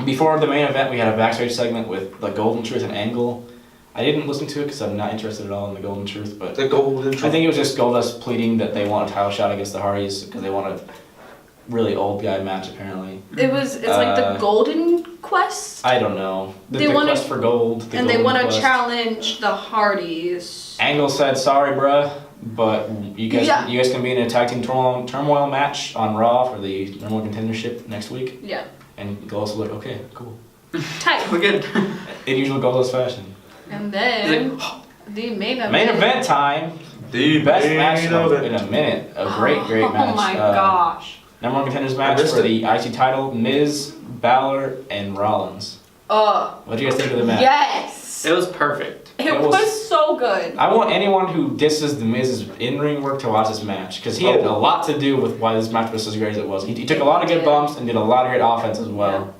Before the main event, we had a backstage segment with the Golden Truth and Angle. I didn't listen to it because I'm not interested at all in the Golden Truth, but The golden. I think it was just Goldust pleading that they want a title shot against the Hardys because they want a really old guy match apparently. It's like the Golden Quest, I don't know. They the wanna- quest for gold. and they Golden want to Quest. challenge the Hardys. Angle said, "Sorry, bruh, but you guys can be in a tag team turmoil match on Raw for the number one contendership next week." Yeah, And Goldust was like, "Okay, cool." tight. We're good. In usual Goldust fashion. And then the main event. Main event time. The Best main match event. in a minute. A great match. Oh my gosh. Number one contenders match missed for it. the IC title: Miz, Balor, and Rollins. What do you guys think of the match? Yes. It was perfect. It It was, was- so good. I want anyone who disses the Miz's in-ring work to watch this match because he had a lot to do with why this match was as great as it was. He took a lot of good bumps and did a lot of great offense as well.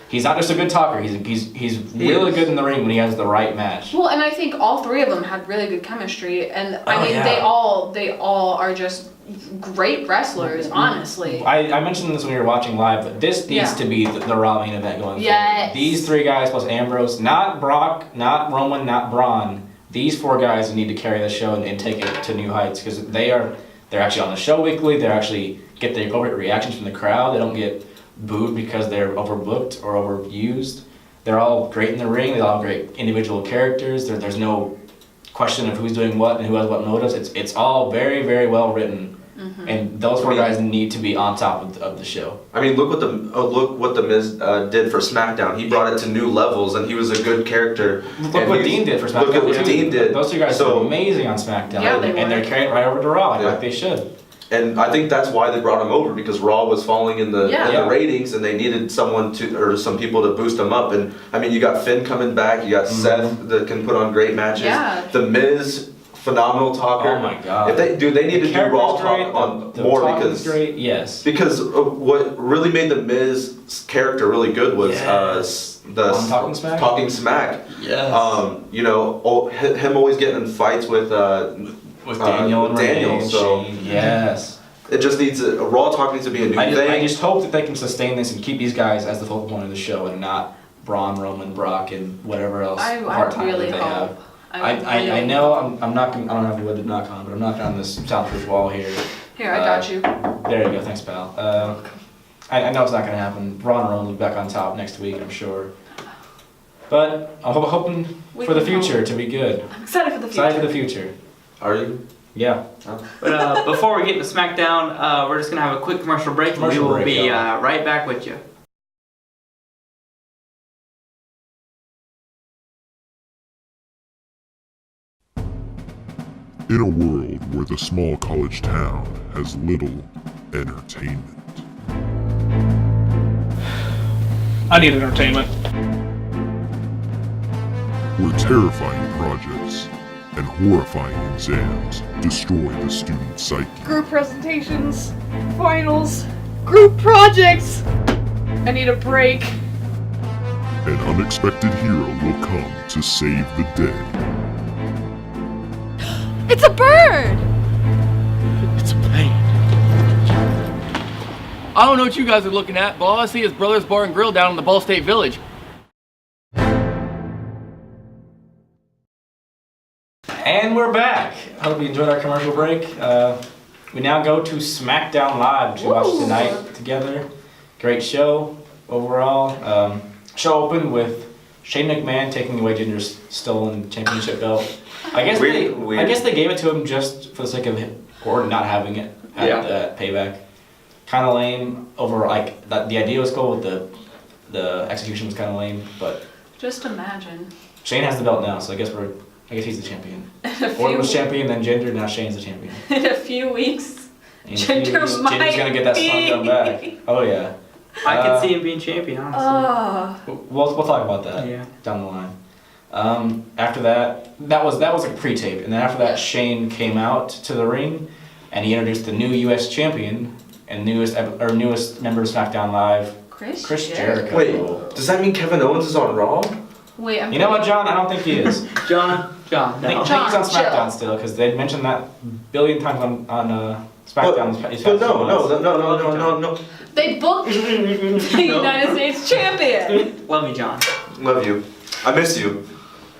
He's not just a good talker. He's really good in the ring when he has the right match. Well, and I think all three of them had really good chemistry, and I mean yeah. they all are just great wrestlers, honestly. I mentioned this when we were watching live, but this needs Yeah. to be the Raw main event going Yes. forward. These three guys plus Ambrose, not Brock, not Roman, not Braun. These four guys need to carry the show and take it to new heights because they're actually on the show weekly. They actually get the appropriate reactions from the crowd. They don't get booed because they're overbooked or overused. They're all great in the ring. They all have great individual characters. There's no question of who's doing what and who has what motives. It's all very, very well written. Mm-hmm. And those four guys need to be on top of the show. I mean, look what the Miz did for SmackDown. He brought it to new levels, and he was a good character. Look And what he's- Dean did for SmackDown. Look at what too. Dean did. Those two guys So- are amazing on SmackDown. Yeah, they and they're were. carrying it right over to Raw Yeah. like they should. And I think that's why they brought him over, because Raw was falling in the Yeah. ratings, and they needed some people to boost them up. And I mean, you got Finn coming back, you got Seth that can put on great matches. Yeah. The Miz, phenomenal talker. Oh my God. If they need to do Raw character's great, talk on the more talking's because great. Yes. what really made the Miz's character really good was the On Talking Smack? Talking Smack. Yes. Him always getting in fights with Daniel and Renee Daniel, and so Shane. Yes. it just needs a Raw talk needs to be a new I thing. just hope that they can sustain this and keep these guys as the focal point of the show and not Braun, Roman, Brock, and whatever else I part-time really that they hope. have. I know I'm not gonna, I don't have wood to knock on, but I'm knocking on this soundproof wall here. Here, I got you. There you go, thanks pal. I know it's not gonna happen. Braun and Roman will be back on top next week, I'm sure. But I'm hoping We for the can future hope. to be good. I'm excited for the future. Excited for the future. Are you? Yeah. But before we get to SmackDown, we're just gonna have a quick commercial break, and we will be right back with you. In a world where the small college town has little entertainment, I need entertainment. where terrifying projects and horrifying exams destroy the student psyche, Group presentations, finals, group projects. I need a break. an unexpected hero will come to save the day. It's a bird! It's a plane. I don't know what you guys are looking at, but all I see is Brothers Bar and Grill down in the Ball State Village. And we're back. I hope you enjoyed our commercial break. We now go to SmackDown Live to watch tonight together. Great show overall. Show opened with Shane McMahon taking away Ginger's stolen championship belt. I guess they gave it to him just for the sake of him or not having it at Payback. Kind of lame. Over like the idea was cool, but the execution was kind of lame. But Just imagine. Shane has the belt now, so I guess he's the champion. Orton was champion, then Ginger, now Shane's the champion. In a few weeks, In a few weeks, Ginger's gonna get that SmackDown back. Oh yeah. I could see him being champion, honestly. We'll talk about that down the line. After that was a pre-tape, and then after that, Shane came out to the ring, and he introduced the new U.S. champion and newest member of SmackDown Live, Chris Jericho. Wait, does that mean Kevin Owens is on Raw? Wait, You know what, John? I don't think he is. John. I think he's on SmackDown still, because they mentioned that a billion times on SmackDown. No. They booked the United States champion. Love you, John. Love you. I miss you.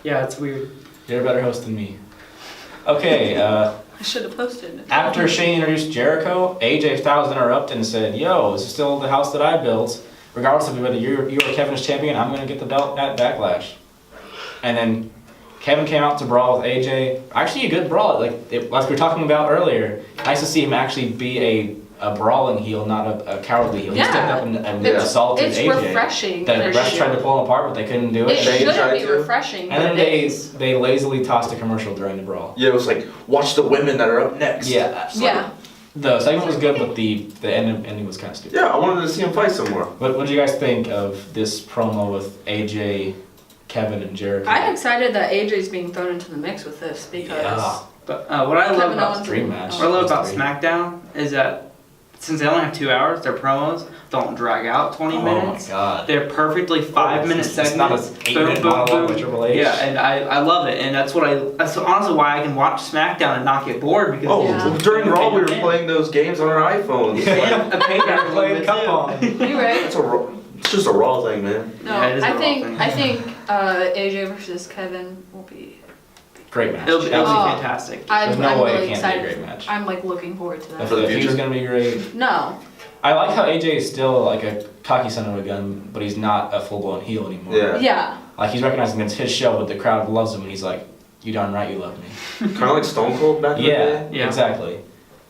Yeah, it's weird. You're a better host than me. Okay, I should have posted. after Shane introduced Jericho, AJ Styles interrupted and said, "Yo, this is still the house that I built. Regardless of whether you or Kevin is champion, I'm gonna get the belt at Backlash." And then Kevin came out to brawl with AJ. Actually, a good brawl. Like we were talking about earlier. Nice to see him actually be a brawling heel, not a cowardly heel. He stepped up and assaulted It's AJ. refreshing. The refs tried to pull him apart, but they couldn't do it. It They shouldn't tried be to. refreshing. And then but it is. they lazily tossed a commercial during the brawl. Yeah, it was like, watch the women that are up next. Yeah. Yeah. The segment was good, but the ending was kind of stupid. Yeah, I wanted to see him fight some more. What did you guys think of this promo with AJ, Kevin, and Jericho? I'm excited that AJ's being thrown into the mix with this because But what I love Kevin about Owens Dream match. What I love about Great. SmackDown is that since they only have 2 hours, their promos don't drag out 20 minutes. Oh my god. They're perfectly 5-minute segments. It's not an 8-minute monologue with Triple H. Yeah, and I love it, and that's honestly why I can watch SmackDown and not get bored because Yeah. During Raw we were playing those games on our iPhones. and a Payback Playing Cup too. on. you're right. It's just a Raw thing, man. No, Yeah, it is a I Raw think thing. AJ versus Kevin will be. Great match. It'll be Oh. fantastic. There's no I'm way really it can't be a excited. great match. I'm like looking forward to that. For the The future's future? gonna be great. No, I like how AJ is still like a cocky son of a gun, but he's not a full-blown heel anymore. Yeah. yeah, Like he's recognizing it's his show, but the crowd loves him, and he's like, "You darn right, you love me." Kind of like Stone Cold back in the Yeah, day. Yeah. exactly.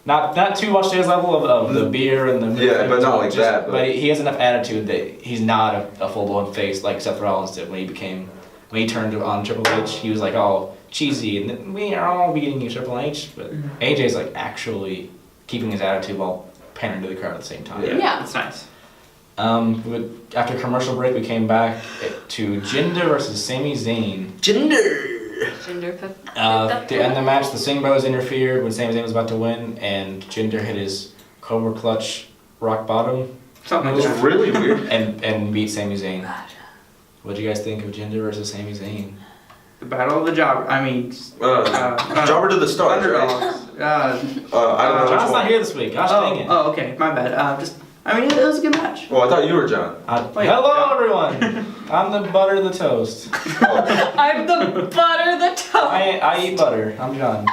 Not too much to his level of the beer and the Yeah, but not like that, But but- he has enough attitude that he's not a full-blown face like Seth Rollins did when he turned on Triple H. He was like all cheesy, and then we are all beating you, Triple H. But AJ's like actually keeping his attitude while pandering to the crowd at the same time. Yeah. yeah. It's nice. After commercial break, we came back to Jinder versus Sami Zayn. Gender cook. To end the match, the Singh Brothers interfered when Sami Zayn was about to win, and Jinder hit his Cobra Clutch rock bottom Something It like was that. really weird. and beat Sami Zayn. What do you guys think of Jinder versus Sami Zayn? The Battle of the Jobber. I mean, Jobber to the stars, right? underdogs. I don't know. John's which not one. here this week. Gosh dang it. Oh, okay, my bad. I mean, it was a good match. Well, I thought you were John. Wait, Hello, John. everyone. I'm the butter of the toast. I'm the butter, the toast. I eat butter. I'm John.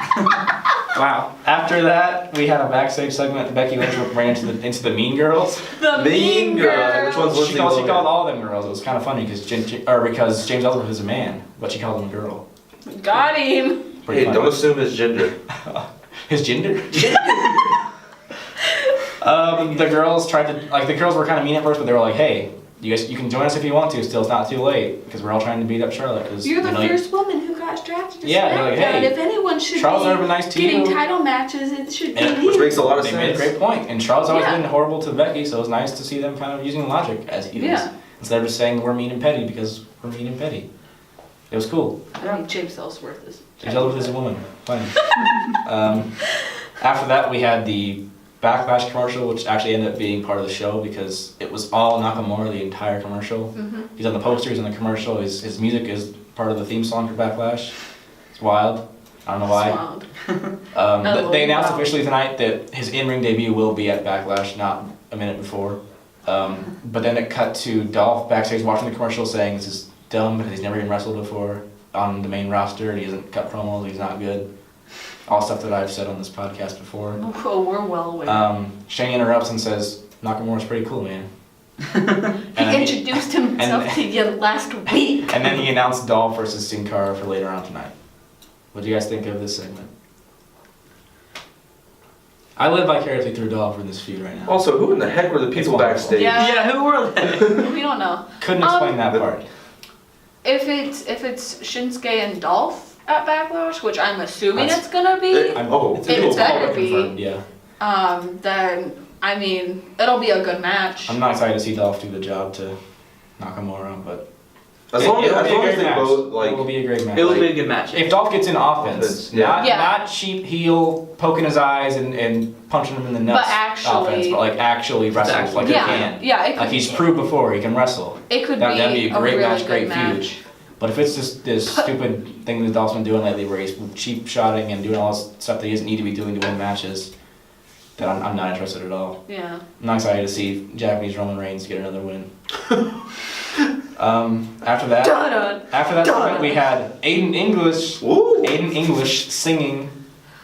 Wow. After that, we had a backstage segment. Becky Lynch ran into the Mean Girls. The Mean Girl. Which one's She Lindsay called Lohan? all them girls. It was kind of funny because James Ellsworth is a man, but she called him a girl. Got him. Pretty Hey, funny. don't assume it's gender. His gender? The girls tried to, like, the girls were kind of mean at first, but they were like, hey, you can join us if you want to, still it's not too late, because we're all trying to beat up Charlotte. Cause, You're the you know, first woman who got drafted to Yeah, SmackDown. they're like, hey, if anyone should Charlotte's be never been nice to getting you. title matches, it should be And- you. Which makes a lot of They sense. made a great point, and Charlotte's always Yeah. been horrible to Becky, so it was nice to see them kind of using logic as he is. Yeah. Instead of just saying we're mean and petty because we're mean and petty. It was cool. I mean, James Ellsworth is. James Ellsworth is a woman. Fine. After that, we had the Backlash commercial, which actually ended up being part of the show because it was all Nakamura the entire commercial. Mm-hmm. He's on the poster, he's on the commercial, his music is part of the theme song for Backlash. It's wild. I don't know why. They announced officially tonight that his in-ring debut will be at Backlash, not a minute before. But then it cut to Dolph backstage watching the commercial saying this is dumb because he's never even wrestled before on the main roster and he hasn't cut promos, he's not good. All stuff that I've said on this podcast before. Oh, we're well aware. Shane interrupts and says, Nakamura's pretty cool, man. He introduced himself to you last week. And then he announced Dolph versus Sin Cara for later on tonight. What do you guys think of this segment? I live vicariously through Dolph in this feud right now. Also, who in the heck were the people wonderful. backstage? Yeah, who were they? We don't know. Couldn't explain that part. If it's Shinsuke and Dolph at Backlash, which I'm assuming That's- it's gonna be, It better be. Confirmed, yeah. Then I mean it'll be a good match. I'm not excited to see Dolph do the job to Nakamura, but As long it'll as be a great they match. both It will like. be a great match. It will be a good match. If Dolph gets in offense, Yeah. not cheap heel poking his eyes and punching him in the nuts But actually- offense, but like actually wrestles like he can. Yeah, it could. Like he's proved before he can wrestle. It could That'd be be a great really match, good great match. feud. But if it's just this stupid thing that Dolph's been doing lately where he's cheap shotting and doing all this stuff that he doesn't need to be doing to win matches, then I'm not interested at all. Yeah. I'm not excited to see Japanese Roman Reigns get another win. After that, segment, we had Aiden English singing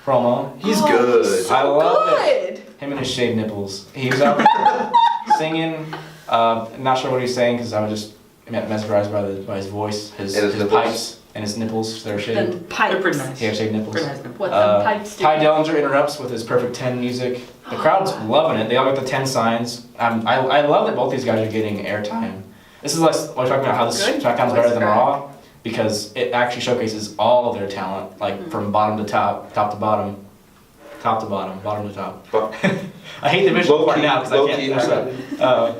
promo. He's good. He's so I love good. Him and his shaved nipples. He was up singing. Not sure what he's saying because I was just mesmerized by his voice, his nipples. pipes, and his nipples. They're shaved. Then They're pretty pipes. nice. He has shaved nipples. Pretty nice nipples. What them pipes do. Ty Dillinger interrupts with his Perfect 10 music. The crowd's loving it. They all got the 10 signs. I love that both these guys are getting airtime. This is like we're talking about how this Good SmackDown's voice better than crack. Raw because it actually showcases all of their talent, like from bottom to top, top to bottom, top to bottom, bottom to top. I hate the visual part now because I can't finish that.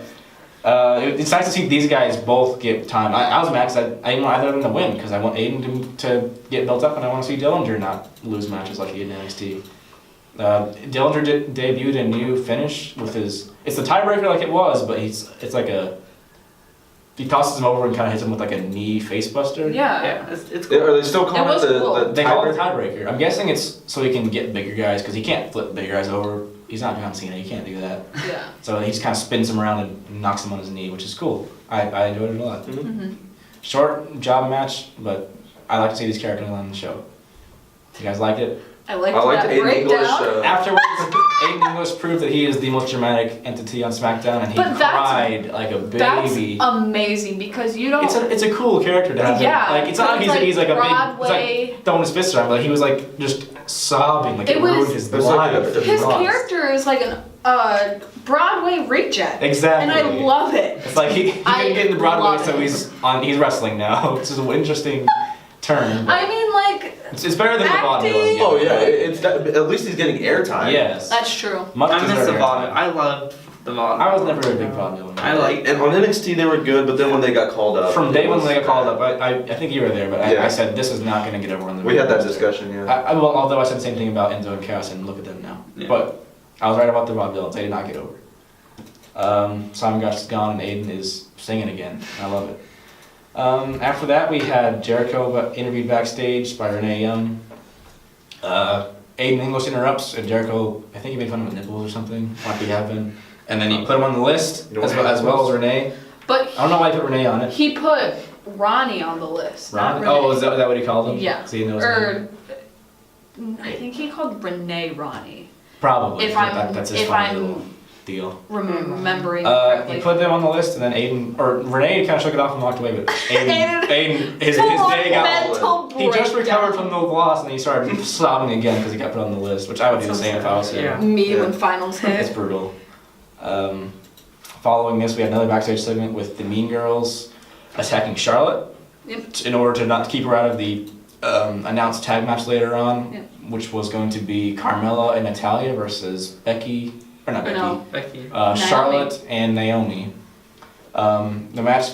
It's nice to see these guys both get time. I was mad because I didn't want either of them to win because I want Aiden to get built up and I want to see Dillinger not lose matches like he did in NXT. Dillinger debuted a new finish with his. It's the tiebreaker like it was, but it's like a. He tosses him over and kind of hits him with like a knee face buster. Yeah. Yeah, it's cool. Are they still calling was it the, cool. the They call it a tiebreaker? tiebreaker. I'm guessing it's so he can get bigger guys because he can't flip bigger guys over. He's not John Cena. He can't do that. Yeah. So he just kind of spins him around and knocks him on his knee, which is cool. I enjoyed it a lot. Mm-hmm. Short job match, but I like to see these characters on the show. You guys liked it? I liked I liked that Aiden breakdown. English. Afterwards, Aiden English proved that he is the most dramatic entity on SmackDown, and he But that's- cried like a That's baby. amazing because you don't. It's a cool character to have. Yeah, Like it's not it's like he's like a big. Broadway. It's like throwing his fists around, but he was like just sobbing, like it It was- ruined his It was like life. a- He His lost. character is like an Broadway reject. Exactly. And I love it. It's like he I couldn't get into Broadway, love so it. he's wrestling now. Which is an interesting turn. but I mean, like, it's better than the acting- vaudeville. Oh yeah, at least he's getting airtime. Yes. that's true. Much I miss deserved the airtime. vaudeville. I loved the vaudeville. I was never a big vaudeville. I like. And on NXT they were good, but then when they got called up, From it day one was when they got called bad. up, I think you were there, but Yeah. I said this is not going to get over on the. We had that discussion, yeah. Well, although I said the same thing about Enzo and Cass, and look at them now. Yeah. But I was right about the vaudevilles. They did not get over. Simon Gotch is gone, and Aiden is singing again. I love it. After that, we had Jericho interviewed backstage by Renee Young. Aiden English interrupts, and Jericho, I think he made fun of his nipples or something, like he had been. And then he put him on the list, You know as what well as Renee. But I don't know why he put Renee on it. he put Ronnie on the list. not Ron? Oh, Renee. is that what he called him? Yeah. So he knows him. I think he called Renee Ronnie. Probably. If but I'm that's his if funny I'm little- deal. remembering He correctly. put them on the list, and then Renee kind of shook it off and walked away. But Aiden, his Full-on day got. mental He just breakdown. recovered from the loss, and he started sobbing again because he got put on the list, which I would do the same if I was him. Yeah. Me when finals It's hit. brutal. Following this, we had another backstage segment with the Mean Girls attacking Charlotte Yep. in order to not keep her out of the announced tag match later on, Yep. which was going to be Carmella and Natalia versus Becky, or not Becky, No. Becky. Charlotte and Naomi. The match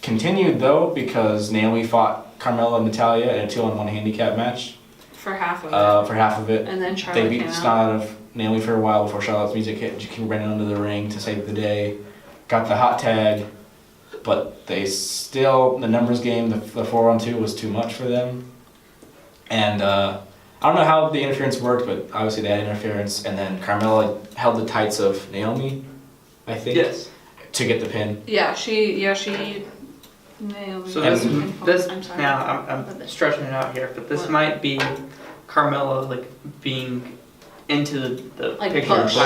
continued though because Naomi fought Carmella and Natalia in a 2-on-1 handicap match For half of it. for half of it. And then Charlotte They beat came the out. snot out of Naomi for a while before Charlotte's music hit. She ran into the ring to save the day. Got the hot tag, but they still, the numbers game, the 4-on-2 was too much for them. And I don't know how the interference worked, but obviously they had interference. And then Carmella held the tights of Naomi, I think, Yes. to get the pin. Naomi. So And- this I'm sorry. now I'm stretching it out here, but this What? might be Carmella like being into the Like picture, pushed.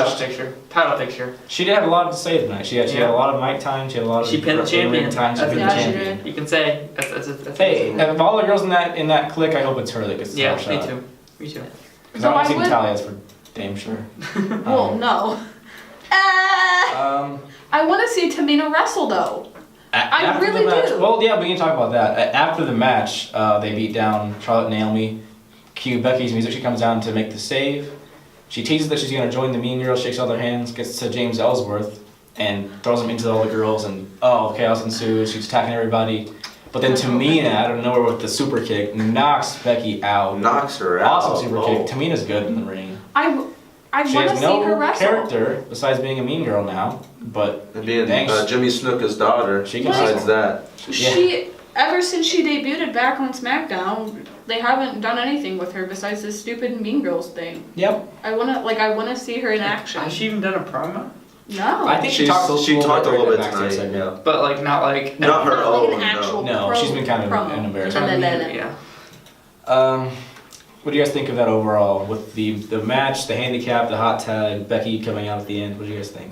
title picture. She did have a lot to say tonight. She had a lot of mic time. She had a lot of She pinned the in-ring champion. time. She pinned the Yeah, she champion. did. You can say that's Hey, of all the girls in that clique, I hope it's her that gets the yeah, title me shot. too, me too. Because I want to see But I would- Natalia's for damn sure. Well, no. I want to see Tamina wrestle though. I After the really match, do. well, yeah, we can talk about that. After the match, they beat down Charlotte and Naomi. Cue Becky's music. She comes down to make the save. She teases that she's going to join the Mean Girls, shakes all their hands, gets to James Ellsworth, and throws him into all the girls, and chaos ensues. She's attacking everybody. But then Tamina, out of nowhere with the super kick, knocks Becky out. Knocks her out. Awesome super Oh. kick. Tamina's good in the ring. I She want to has see her no wrestle. character besides being a mean girl now, but And being Thanks. Jimmy Snuka's daughter, She can besides wrestle. that. She ever since she debuted back on SmackDown, they haven't done anything with her besides this stupid Mean Girls thing. yep. I wanna see her in action. Has she even done a promo? No. I think she She's- talked a she talked a little during bit the backstage tonight, segment. yeah. But like not like Not her Not own, like an actual No, she's been kind of promo. an embarrassment. Yeah. What do you guys think of that overall? With the match, the handicap, the hot tag, Becky coming out at the end. What do you guys think?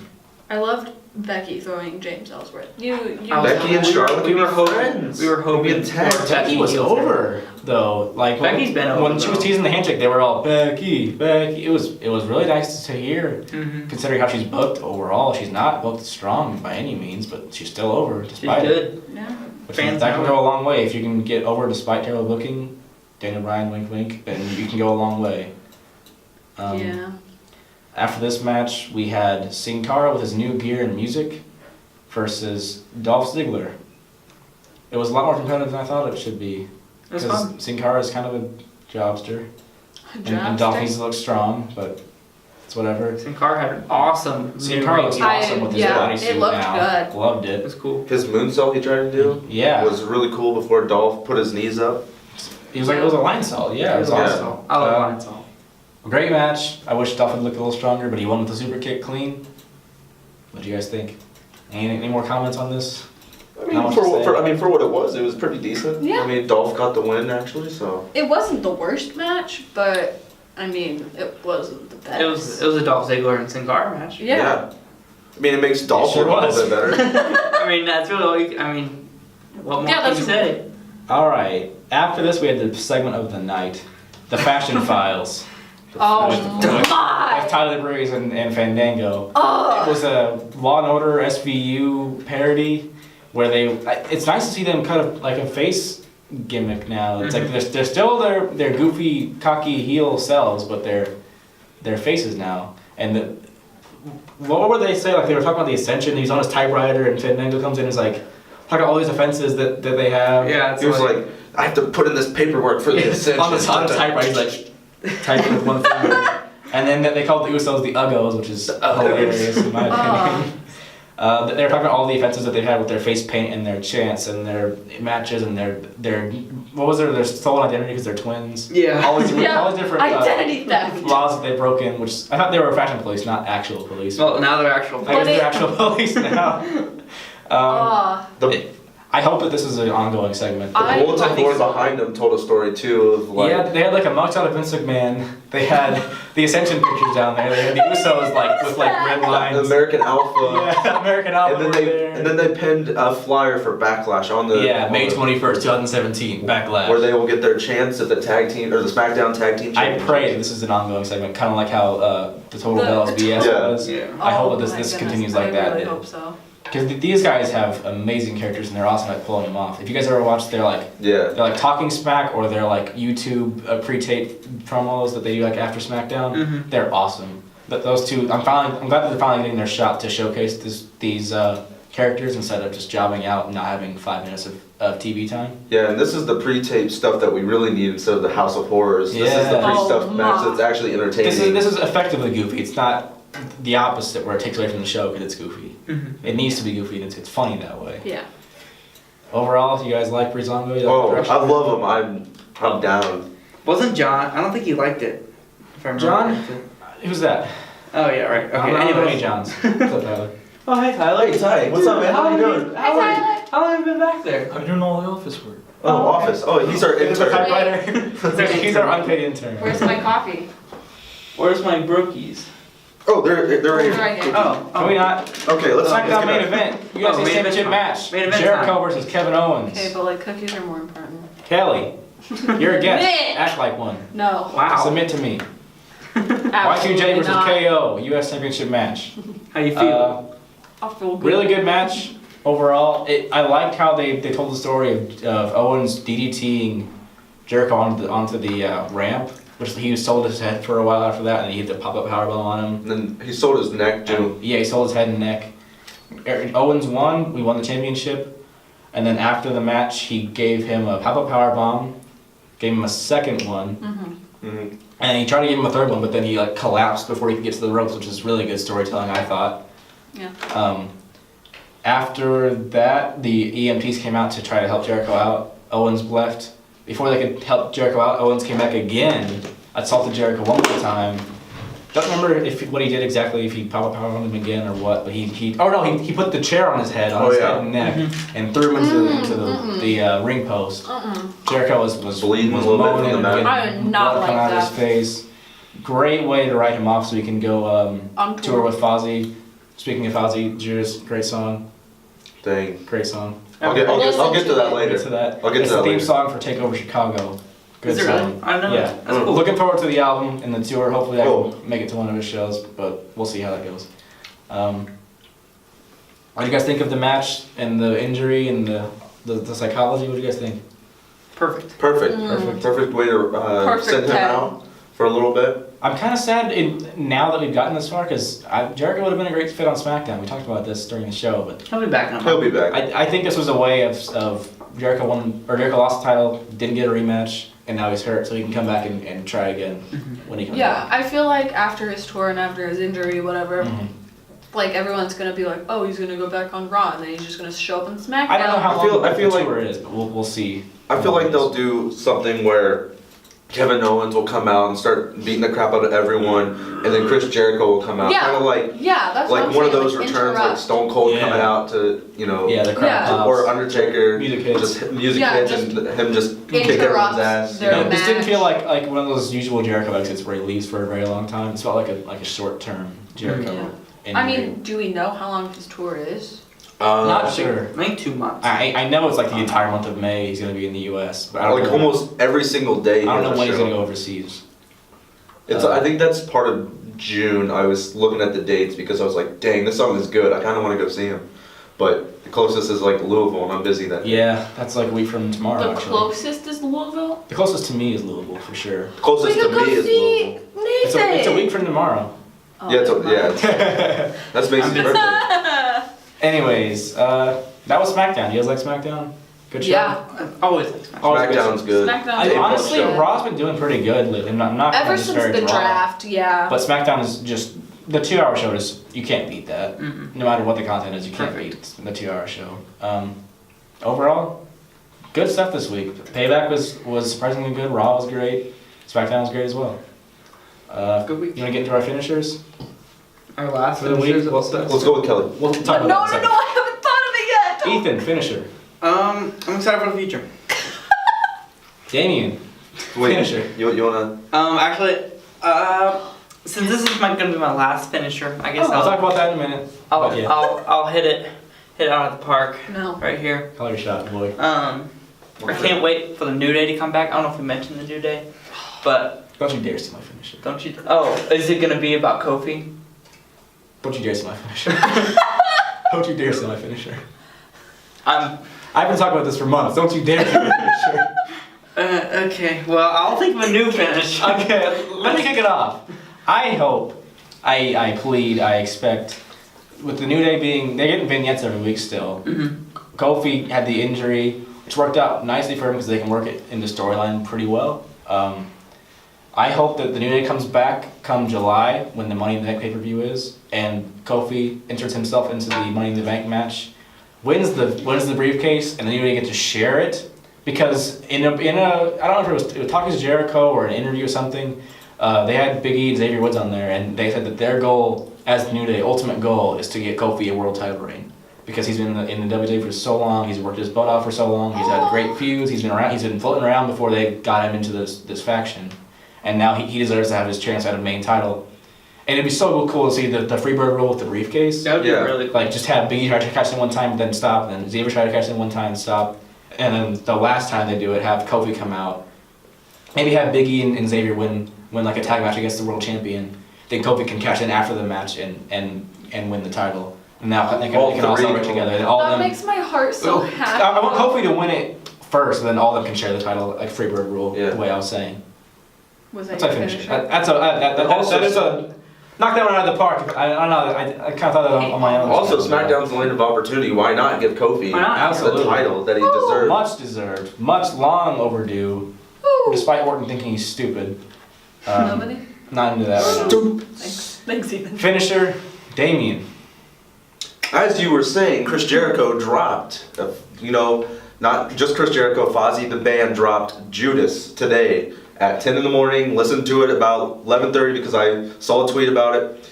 I loved Becky throwing James Ellsworth. You Becky and Charlotte we could were be hoping friends. we were hoping Maybe a tag. for Becky was heel over though. Like Becky's been over, when she was though. teasing the handshake. They were all Becky, Becky. It was really nice to hear. Mm-hmm. Considering how she's booked overall, she's not booked strong by any means, but she's still over She's despite it. good. Yeah. Which Fans that can know go a long way if you can get over despite terrible booking. Daniel Bryan, wink, wink, then you can go a long way. Yeah. After this match, we had Sin Cara with his new gear and music versus Dolph Ziggler. It was a lot more competitive than I thought it should be. It was fun. Sin Cara is kind of a jobster. And Dolph needs to look strong, but it's whatever. Sin Cara had an awesome Sin new Cara looks ring. awesome with his yeah, bodysuit it looked now. good. Loved It it. was cool. His moonsault he tried to do Yeah. was really cool before Dolph put his knees up. He was like, it was a line salt. Yeah, it was Yeah. awesome. I love Lions all. Great match. I wish Dolph had looked a little stronger, but he won with the super kick clean. What do you guys think? Any more comments on this? I Not mean, much to say. for what it was pretty decent. Yeah. I mean, Dolph got the win actually, so. It wasn't the worst match, but I mean, it wasn't the best. It was a Dolph Ziggler and Sin Cara match. Yeah. I mean, it makes Dolph It sure look a was. little bit better. I mean that's really what more Yeah, can that's- you say? All right. After this, we had the segment of the night, the Fashion Files. Oh with my! Tyler Breeze and Fandango. It Oh. was a Law and Order SVU parody where it's nice to see them kind of like a face gimmick now. It's like they're still their goofy, cocky heel selves, but they're faces now. And what would they say? Like they were talking about the Ascension. He's on his typewriter, and Fandango comes in and is like talking about all these offenses that they have. Yeah, it's He was like, I have to put in this paperwork for the Ascension. on the typewriter, he's like typing with one finger. And then they called the Usos the Uggos, which is hilarious in my opinion. They're talking about all the offenses that they've had with their face paint and their chants and their matches and their what was their stolen identity because they're twins. Yeah. All these Yeah, different identity theft. laws that they've broken, which I thought they were fashion police, not actual police. Well, now they're actual. I guess But they're actual police now. Oh. The I hope that this is an ongoing segment. The bulletin board behind them told a story too of like. Yeah, they had like a mugshot of Vince McMahon. They had the Ascension pictures down there. They had the Usos like with like red lines. American Alpha. Yeah, American Alpha. And then they pinned a flyer for Backlash on the. Yeah, May 21st, 2017, Backlash. Where they will get their chance at the tag team or the SmackDown tag team. I pray this is an ongoing segment, kind of like how the Total Bells BS was. Yeah. I hope that my this goodness, continues like I that. really hope so. Because these guys have amazing characters and they're awesome at pulling them off. If you guys ever watched their they're like Talking Smack or their like YouTube pre-tape promos that they do like after SmackDown, they're awesome. Those two, I'm glad that they're finally getting their shot to showcase these characters instead of just jobbing out and not having 5 minutes of TV time. Yeah, and this is the pre-tape stuff that we really need instead of the House of Horrors. This is the Yeah. pre-stuff match that's actually entertaining. This is effectively goofy. It's not the opposite where it takes away from the show because it's goofy. It needs to be goofy and it's funny that way. Yeah. Overall, you guys like Breezango? Oh, I love him. I'm down. Wasn't John? I don't think he liked it. If I remember John? correctly. Who's that? Oh yeah, right. Okay. I'm not Anyways. any Johns. What's up, Tyler? Oh hey Tyler. Hey, Ty. What's up, man? How you doing? How long have you been back there? I'm doing all the office work. Oh, Office. Oh, he's our He's our intern. typewriter. He's our unpaid intern. Where's my coffee? Where's my brookies? Oh, they're right Right here. here. Oh. Can we not? Okay, let's SmackDown get main it. event. You guys Oh, see main event championship time. match. Main event Jericho time. versus Kevin Owens. Okay, but like cookies are more important. Kelly, you're a guest. Nick. Act like one. No. Wow. Submit to me. Absolutely Y2J versus not. KO, U.S. Championship match. How you feel? I feel good. Really good match overall. I liked how they told the story of Owens DDTing Jericho onto the ramp, which he sold his head for a while after that, and he hit the pop-up powerbomb on him. And then he sold his neck too. Yeah, he sold his head and neck. Owens won. We won the championship, and then after the match, he gave him a pop-up powerbomb, gave him a second one, Mm-hmm. and he tried to give him a third one, but then he like collapsed before he could get to the ropes, which is really good storytelling, I thought. Yeah. After that, the EMTs came out to try to help Jericho out. Owens left. Before they could help Jericho out, Owens came back again, assaulted Jericho one more time. Don't remember what he did exactly, if he powerbombed him again or what, but he put the chair on his head, on his head and neck, and threw him into the ring post. Jericho was Bleeding a little bit from moaning the and mat. getting I did not blood coming like out of his that. face. Great way to write him off so he can go On tour tour. with Fozzy. Speaking of Fozzy, Judas, great song. Dang. Great song. I'll get to that later. Get to that. I'll get It's to the that theme later. song for Takeover Chicago. Good Is it song. really? I don't know. Yeah. That's cool. Looking forward to the album and the tour. Hopefully I Cool. can make it to one of his shows, but we'll see how that goes. What do you guys think of the match and the injury and the psychology? What do you guys think? Perfect. Perfect way to Perfect send him tag. out for a little bit. I'm kind of sad now that we've gotten this far because Jericho would have been a great fit on SmackDown. We talked about this during the show, but He'll be back now. He'll be back. I think this was a way of Jericho lost the title, didn't get a rematch, and now he's hurt, so he can come back and try again when he comes Yeah, back. I feel like after his tour and after his injury, whatever, like everyone's gonna be like, oh, he's gonna go back on Raw, and then he's just gonna show up on SmackDown. I don't know how I feel- long I feel the like- tour is, but we'll see. I feel like they'll do something where Kevin Owens will come out and start beating the crap out of everyone, and then Chris Jericho will come out, Yeah. kind of like Yeah, that's what I'm one of saying, those like, returns, like interrupt. Stone Cold Yeah. coming out to Yeah, the crowd Yeah. pops. or Undertaker, Music hits. just music Yeah, hits just and him just kick everyone's interrupts ass. their you know? This didn't match. feel like one of those usual Jericho exits where he leaves for a very long time. This felt like a short term Jericho. Yeah. I injury. mean, do we know how long his tour is? Not sure. I think 2 months. I know it's like the entire month of May he's gonna be in the U.S., but I don't Like know. almost every single day. I don't he know has a when he's show. gonna go overseas. I think that's part of June. I was looking at the dates because I was like, dang, this song is good. I kind of want to go see him. But the closest is like Louisville, and I'm busy that day. Yeah, that's like a week from tomorrow. The actually. closest is Louisville? The closest to me is Louisville for sure. The closest We to could go me is see Louisville. Nathan! It's a week from tomorrow. Oh, Yeah, never mind. that's Mason's birthday. Anyways, that was SmackDown. You guys like SmackDown? Good show. Yeah. I've always liked SmackDown. Always good SmackDown's good. SmackDown's April Honestly, show. Raw's been doing pretty good lately. I'm not Ever just since very the Raw. draft, yeah. But SmackDown is just the 2-hour show. You can't beat that. No matter what the content is, you can't beat the 2-hour show. Overall, good stuff this week. Payback was surprisingly good. Raw was great. SmackDown was great as well. Good week. You want to get into our finishers? Our last For the week, finishers of what's all that? Let's go with Kelly. We'll talk no, about that in a I haven't thought of it yet! second. Ethan, finisher. I'm excited for the future. Damien, finisher. You wanna? Actually, since this is gonna be my last finisher, I guess I'll talk about that in a minute. I'll hit it out of the park. No. Right here. Call your shot, boy. I can't wait for the New Day to come back. I don't know if we mentioned the New Day, but Don't you dare see my finisher. don't you? Oh, is it gonna be about Kofi? Don't you dare see my finisher. Don't you dare see my finisher. I'm. I've been talking about this for months. Don't you dare see my finisher. Okay. Well, I'll think of a new finish. Okay, let me kick it off. I hope, I plead, I expect, with the New Day being, they're getting vignettes every week still. Kofi had the injury, which worked out nicely for him because they can work it in the storyline pretty well. I hope that the New Day comes back come July when the Money in the Bank pay-per-view is, and Kofi inserts himself into the Money in the Bank match, wins the briefcase, and the New Day get to share it. Because in a I don't know if it was Talking to Jericho or an interview or something, they had Big E and Xavier Woods on there, and they said that their goal as the New Day, ultimate goal, is to get Kofi a world title reign. Because he's been in the WWE for so long, he's worked his butt off for so long, he's had great feuds, he's been floating around before they got him into this faction. And now he deserves to have his chance at a main title. And it'd be so cool to see the Freebird rule with the briefcase. That would be really cool. Like just have Big E try to catch him one time, then stop, and then Xavier try to catch him one time, stop. And then the last time they do it, have Kofi come out. Maybe have Big E and Xavier win like a tag match against the world champion. Then Kofi can cash in after the match and win the title. And now they can all celebrate together. And all That them, makes my heart so happy. I want Kofi to win it first, and then all of them can share the title, like Freebird rule, the way I was saying. Was that That's your my finisher. finisher? That is a knock that one out of the park. I don't know. I kind of thought that on my own. Also, SmackDown's the land of opportunity. Why not give Kofi Why not? Absolutely. the title that he deserves? Much deserved. Much long overdue. Woo. Despite Orton thinking he's stupid. Nobody? Not into that right now. Thanks, Ethan. Finisher, Damien. As you were saying, Chris Jericho dropped, not just Chris Jericho, Fozzy the band dropped Judas today at 10 in the morning. Listened to it about 11:30 because I saw a tweet about it.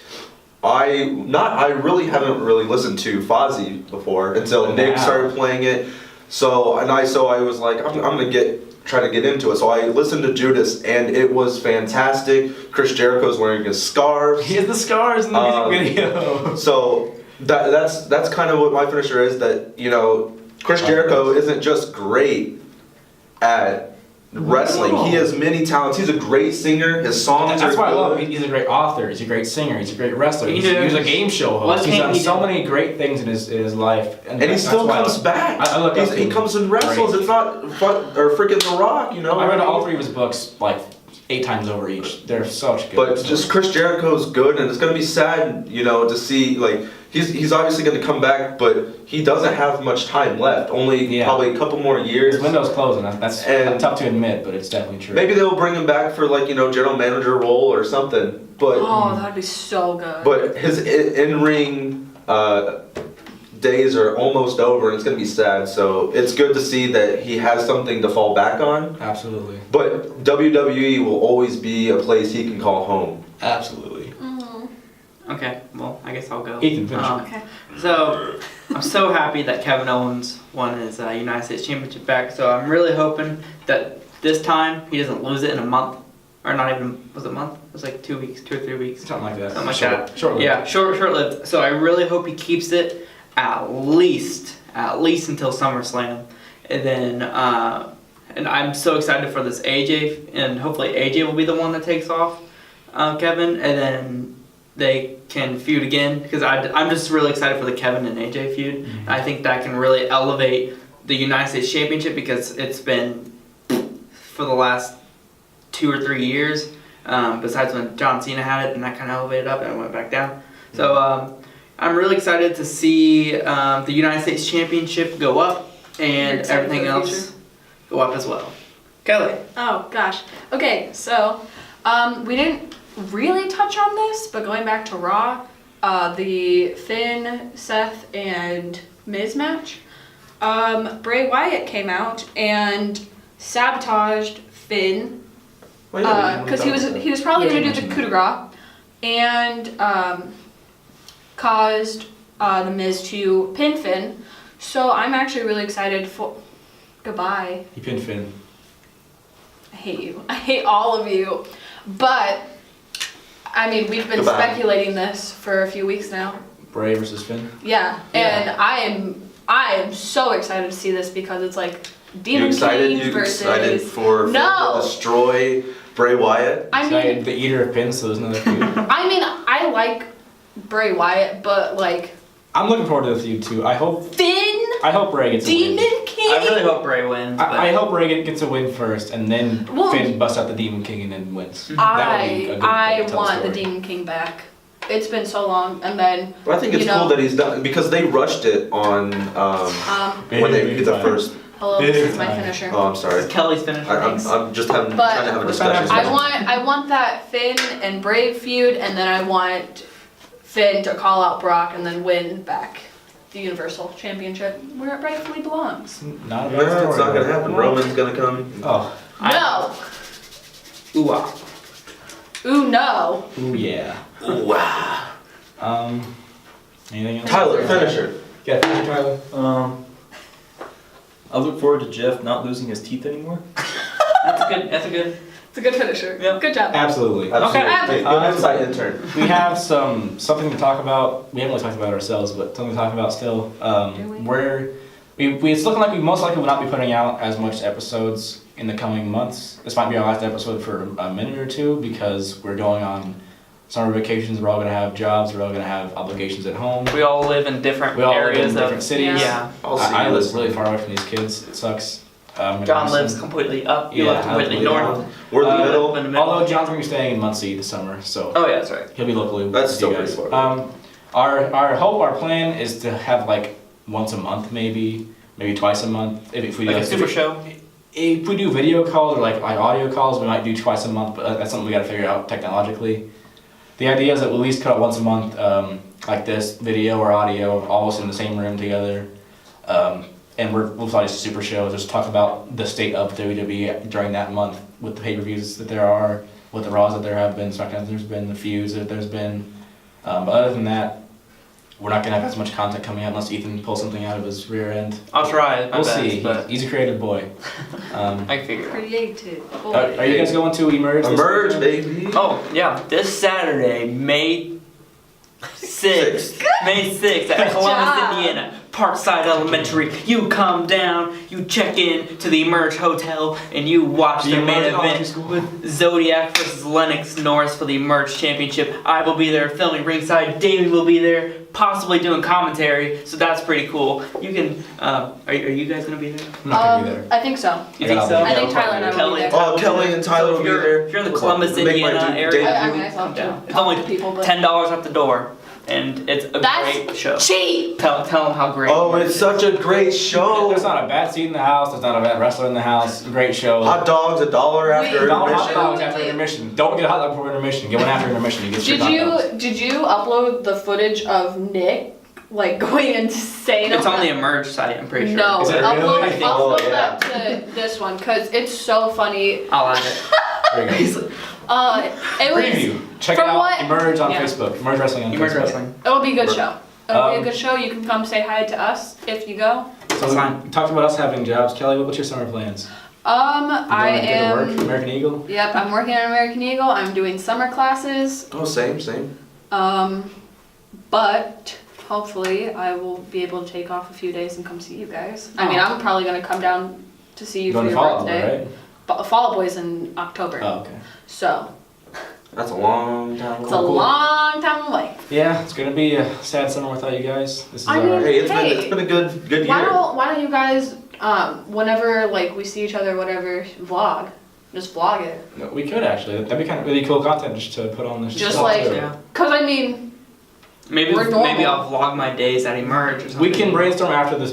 I really haven't really listened to Fozzy before until Nick started playing it. So I was like, I'm gonna try to get into it. So I listened to Judas and it was fantastic. Chris Jericho's wearing his scarves. He has the scars in the music video. So that's kind of what my finisher is. That Chris Jericho isn't just great at wrestling. He has many talents. He's a great singer. His songs That's are why I good. love him. He's a great author. He's a great singer. He's a great wrestler. He's a game show host. What He's can't done he so do? many great things in his life. And he still comes back. I look up to He him. comes and wrestles. Great. It's not or freaking The Rock, I read all three of his books like 8 times over each. They're such good. But just Chris Jericho's good, and it's gonna be sad, to see like he's obviously gonna come back, but he doesn't have much time left. Only probably a couple more years. His window's closing. That's tough to admit, but it's definitely true. Maybe they'll bring him back for general manager role or something. But That'd be so good. But his in-ring days are almost over, and it's gonna be sad. So it's good to see that he has something to fall back on. Absolutely. But WWE will always be a place he can call home. Absolutely. Okay, well, I guess I'll go. Ethan, finish. Okay. So, I'm so happy that Kevin Owens won his United States Championship back. So, I'm really hoping that this time he doesn't lose it in a month. Or not even, was it a month? It was like 2 weeks, 2 or 3 weeks. Something like that. Something like that. Short-lived. Yeah, short-lived. So, I really hope he keeps it at least until SummerSlam. And then, and I'm so excited for this AJ, and hopefully AJ will be the one that takes off Kevin, and then they can feud again, because I'm just really excited for the Kevin and AJ feud. Mm-hmm. I think that can really elevate the United States Championship, because it's been for the last 2 or 3 years, besides when John Cena had it, and that kind of elevated up and it went back down. So I'm really excited to see the United States Championship go up, and everything else go up as well. Kelly. Oh gosh. Okay, so we didn't really touch on this, but going back to Raw, the Finn, Seth, and Miz match, Bray Wyatt came out and sabotaged Finn because he was probably going to do the coup de grace and caused the Miz to pin Finn. So I'm actually really excited for. Goodbye. He pinned Finn. I hate you. I hate all of you. But I mean, we've been Goodbye. speculating this for a few weeks now. Bray versus Finn. Yeah, and I am so excited to see this because it's like You Demon excited? King You versus. excited for Finn No. to destroy Bray Wyatt? I Excited, mean, the eater of pins, so there's another feud. I like Bray Wyatt, but like I'm looking forward to the feud too. I hope Bray gets a win. Demon King. I really hope Bray wins. I hope Ray gets a win first, and then Well, Finn busts out the Demon King and then wins. That would be a good way I to tell want the story. Demon King back. It's been so long, and then Well, I think it's you know, cool that he's done because they rushed it on when they did the first. hello, this is my finisher. Oh, I'm sorry. It's Kelly's finisher. I'm just trying to have a But- discussion. I want that Finn and Bray feud, and then I want Finn to call out Brock and then win back the Universal Championship where it rightfully belongs. Not a No, bad story. it's not gonna happen. Roman's gonna come. Oh. No. Ooh, wow. Ooh no. Ooh yeah. Wow. Anything else? Tyler, finisher. Yeah, Tyler. I look forward to Jeff not losing his teeth anymore. That's a good. It's a good finisher. Yeah. Good job. Absolutely. Absolutely. Good insight, intern. We have something to talk about. We haven't really talked about ourselves, but something to talk about still. It's looking like we most likely will not be putting out as much episodes in the coming months. This might be our last episode for a minute or two because we're going on summer vacations. We're all gonna have jobs. We're all gonna have obligations at home. We all live in different We all live areas in of different cities. Yeah. I live really far away from these kids. It sucks. John lives completely up. You Yeah, live completely I live north. We're in the Uh, middle. In the middle. Although John's gonna be staying in Muncie this summer, so Oh yeah, that's right. he'll be locally. That's with still you pretty guys. far. Our plan is to have like once a month, maybe twice a month. If we do Like a super show. If we do video calls or like audio calls, we might do twice a month, but that's something we got to figure out technologically. The idea is that we'll at least cut out once a month, like this, video or audio, almost in the same room together. And we'll probably just a super show, just talk about the state of WWE during that month with the pay-per-views that there are, with the Raws that there have been, SmackDowns there's been, the feuds that there's been. But other than that, we're not going to have as much content coming out unless Ethan pulls something out of his rear end. I'll try my We'll best, see. but He's a creative boy. I can figure it out. Creative. Are you guys going to Emerge? this Emerge, weekend? baby. Oh yeah, this Saturday, May 6th. May 6th at Columbus, job. Indiana. Parkside Elementary. You come down, you check in to the Emerge Hotel, and you watch the main event. Zodiac versus Lennox Norris for the Emerge Championship. I will be there filming ringside. Davey will be there, possibly doing commentary. So that's pretty cool. You can. Are you guys gonna be there? I'm not going to be there. I think so. You think so? I think Tyler and I will Kelly. be there. Oh, Kelly and Tyler So will if be you're, there. If you're in the Columbus, Make my Indiana debut. area, I mean, I still come have to down. It's talk only to people, but $10 at the door, and it's a That's great show. cheap. Tell them how great. Oh, it's such a great show. There's not a bad seat in the house. There's not a bad wrestler in the house. Great show. Hot dogs $1 after Wait, Don't hot intermission. dogs after intermission. Don't get a hot dog before intermission. Get one after intermission. You get straight hot dogs. Did you upload the footage of Nick like going insane? It's on about- the Emerge site, I'm pretty sure. No, Is it upload, really? upload Oh, yeah. that to this one because it's so funny. I'll add it. There you go. It was. Preview. Check it from out. what- Emerge on yeah. Facebook. Emerge Wrestling on Emerge Facebook. Wrestling. It'll be a good show. It'll be a Um, good show. You can come say hi to us if you go. So we talked about us having jobs. Kelly, what's your summer plans? I You going to work? am. American Eagle. Yep, I'm working at American Eagle. I'm doing summer classes. Oh, same. But hopefully I will be able to take off a few days and come see you guys. I mean, I'm probably gonna come down to see you Going for to your Fall Out Boy, birthday. right? But Fall Out Boy's in October, Oh, okay. so That's a long time. it's a long time away. Yeah, it's gonna be a sad summer without you guys. This is I our. mean- Hey, it's Hey. been a good year. Why don't you guys, whenever like we see each other, whatever, vlog, just vlog it. We could actually. That'd be kind of really cool content just to put on this. Just stuff, like- too. Yeah. Cause I mean, Maybe We're normal. I'll vlog my days at Emerge or something. We can brainstorm after this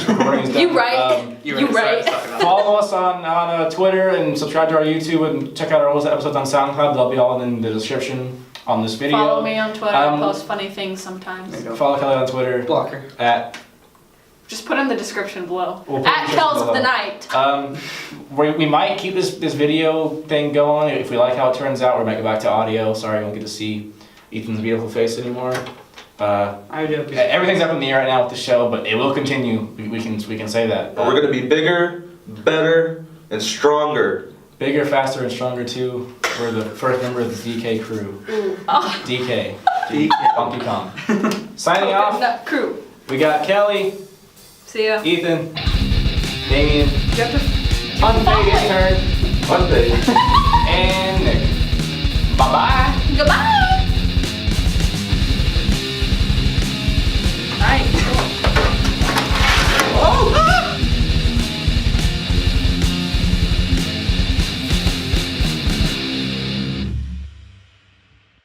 recording is done. you right, You you were right. talking about Follow us on Twitter and subscribe to our YouTube and check out our old episodes on SoundCloud. They'll be all in the description on this video. Follow me on Twitter. I Um, post funny things sometimes. There you go. Follow Kelly on Twitter Blocker. at. Just put in the description below. We'll put At the Kells of description the below. Night. We might keep this video thing going if we like how it turns out. We might go back to audio. Sorry, you won't get to see Ethan's beautiful face anymore. I do. Everything's up in the air right now with the show, but it will continue. We can say that. But we're gonna be bigger, better, and stronger. Bigger, faster, and stronger too. We're the first member of the DK crew. DK. Donkey Kong. Signing off. That crew. We got Kelly, See ya. Ethan, Damien, You have to unpaid intern, One day. and Nick. Bye bye. Goodbye.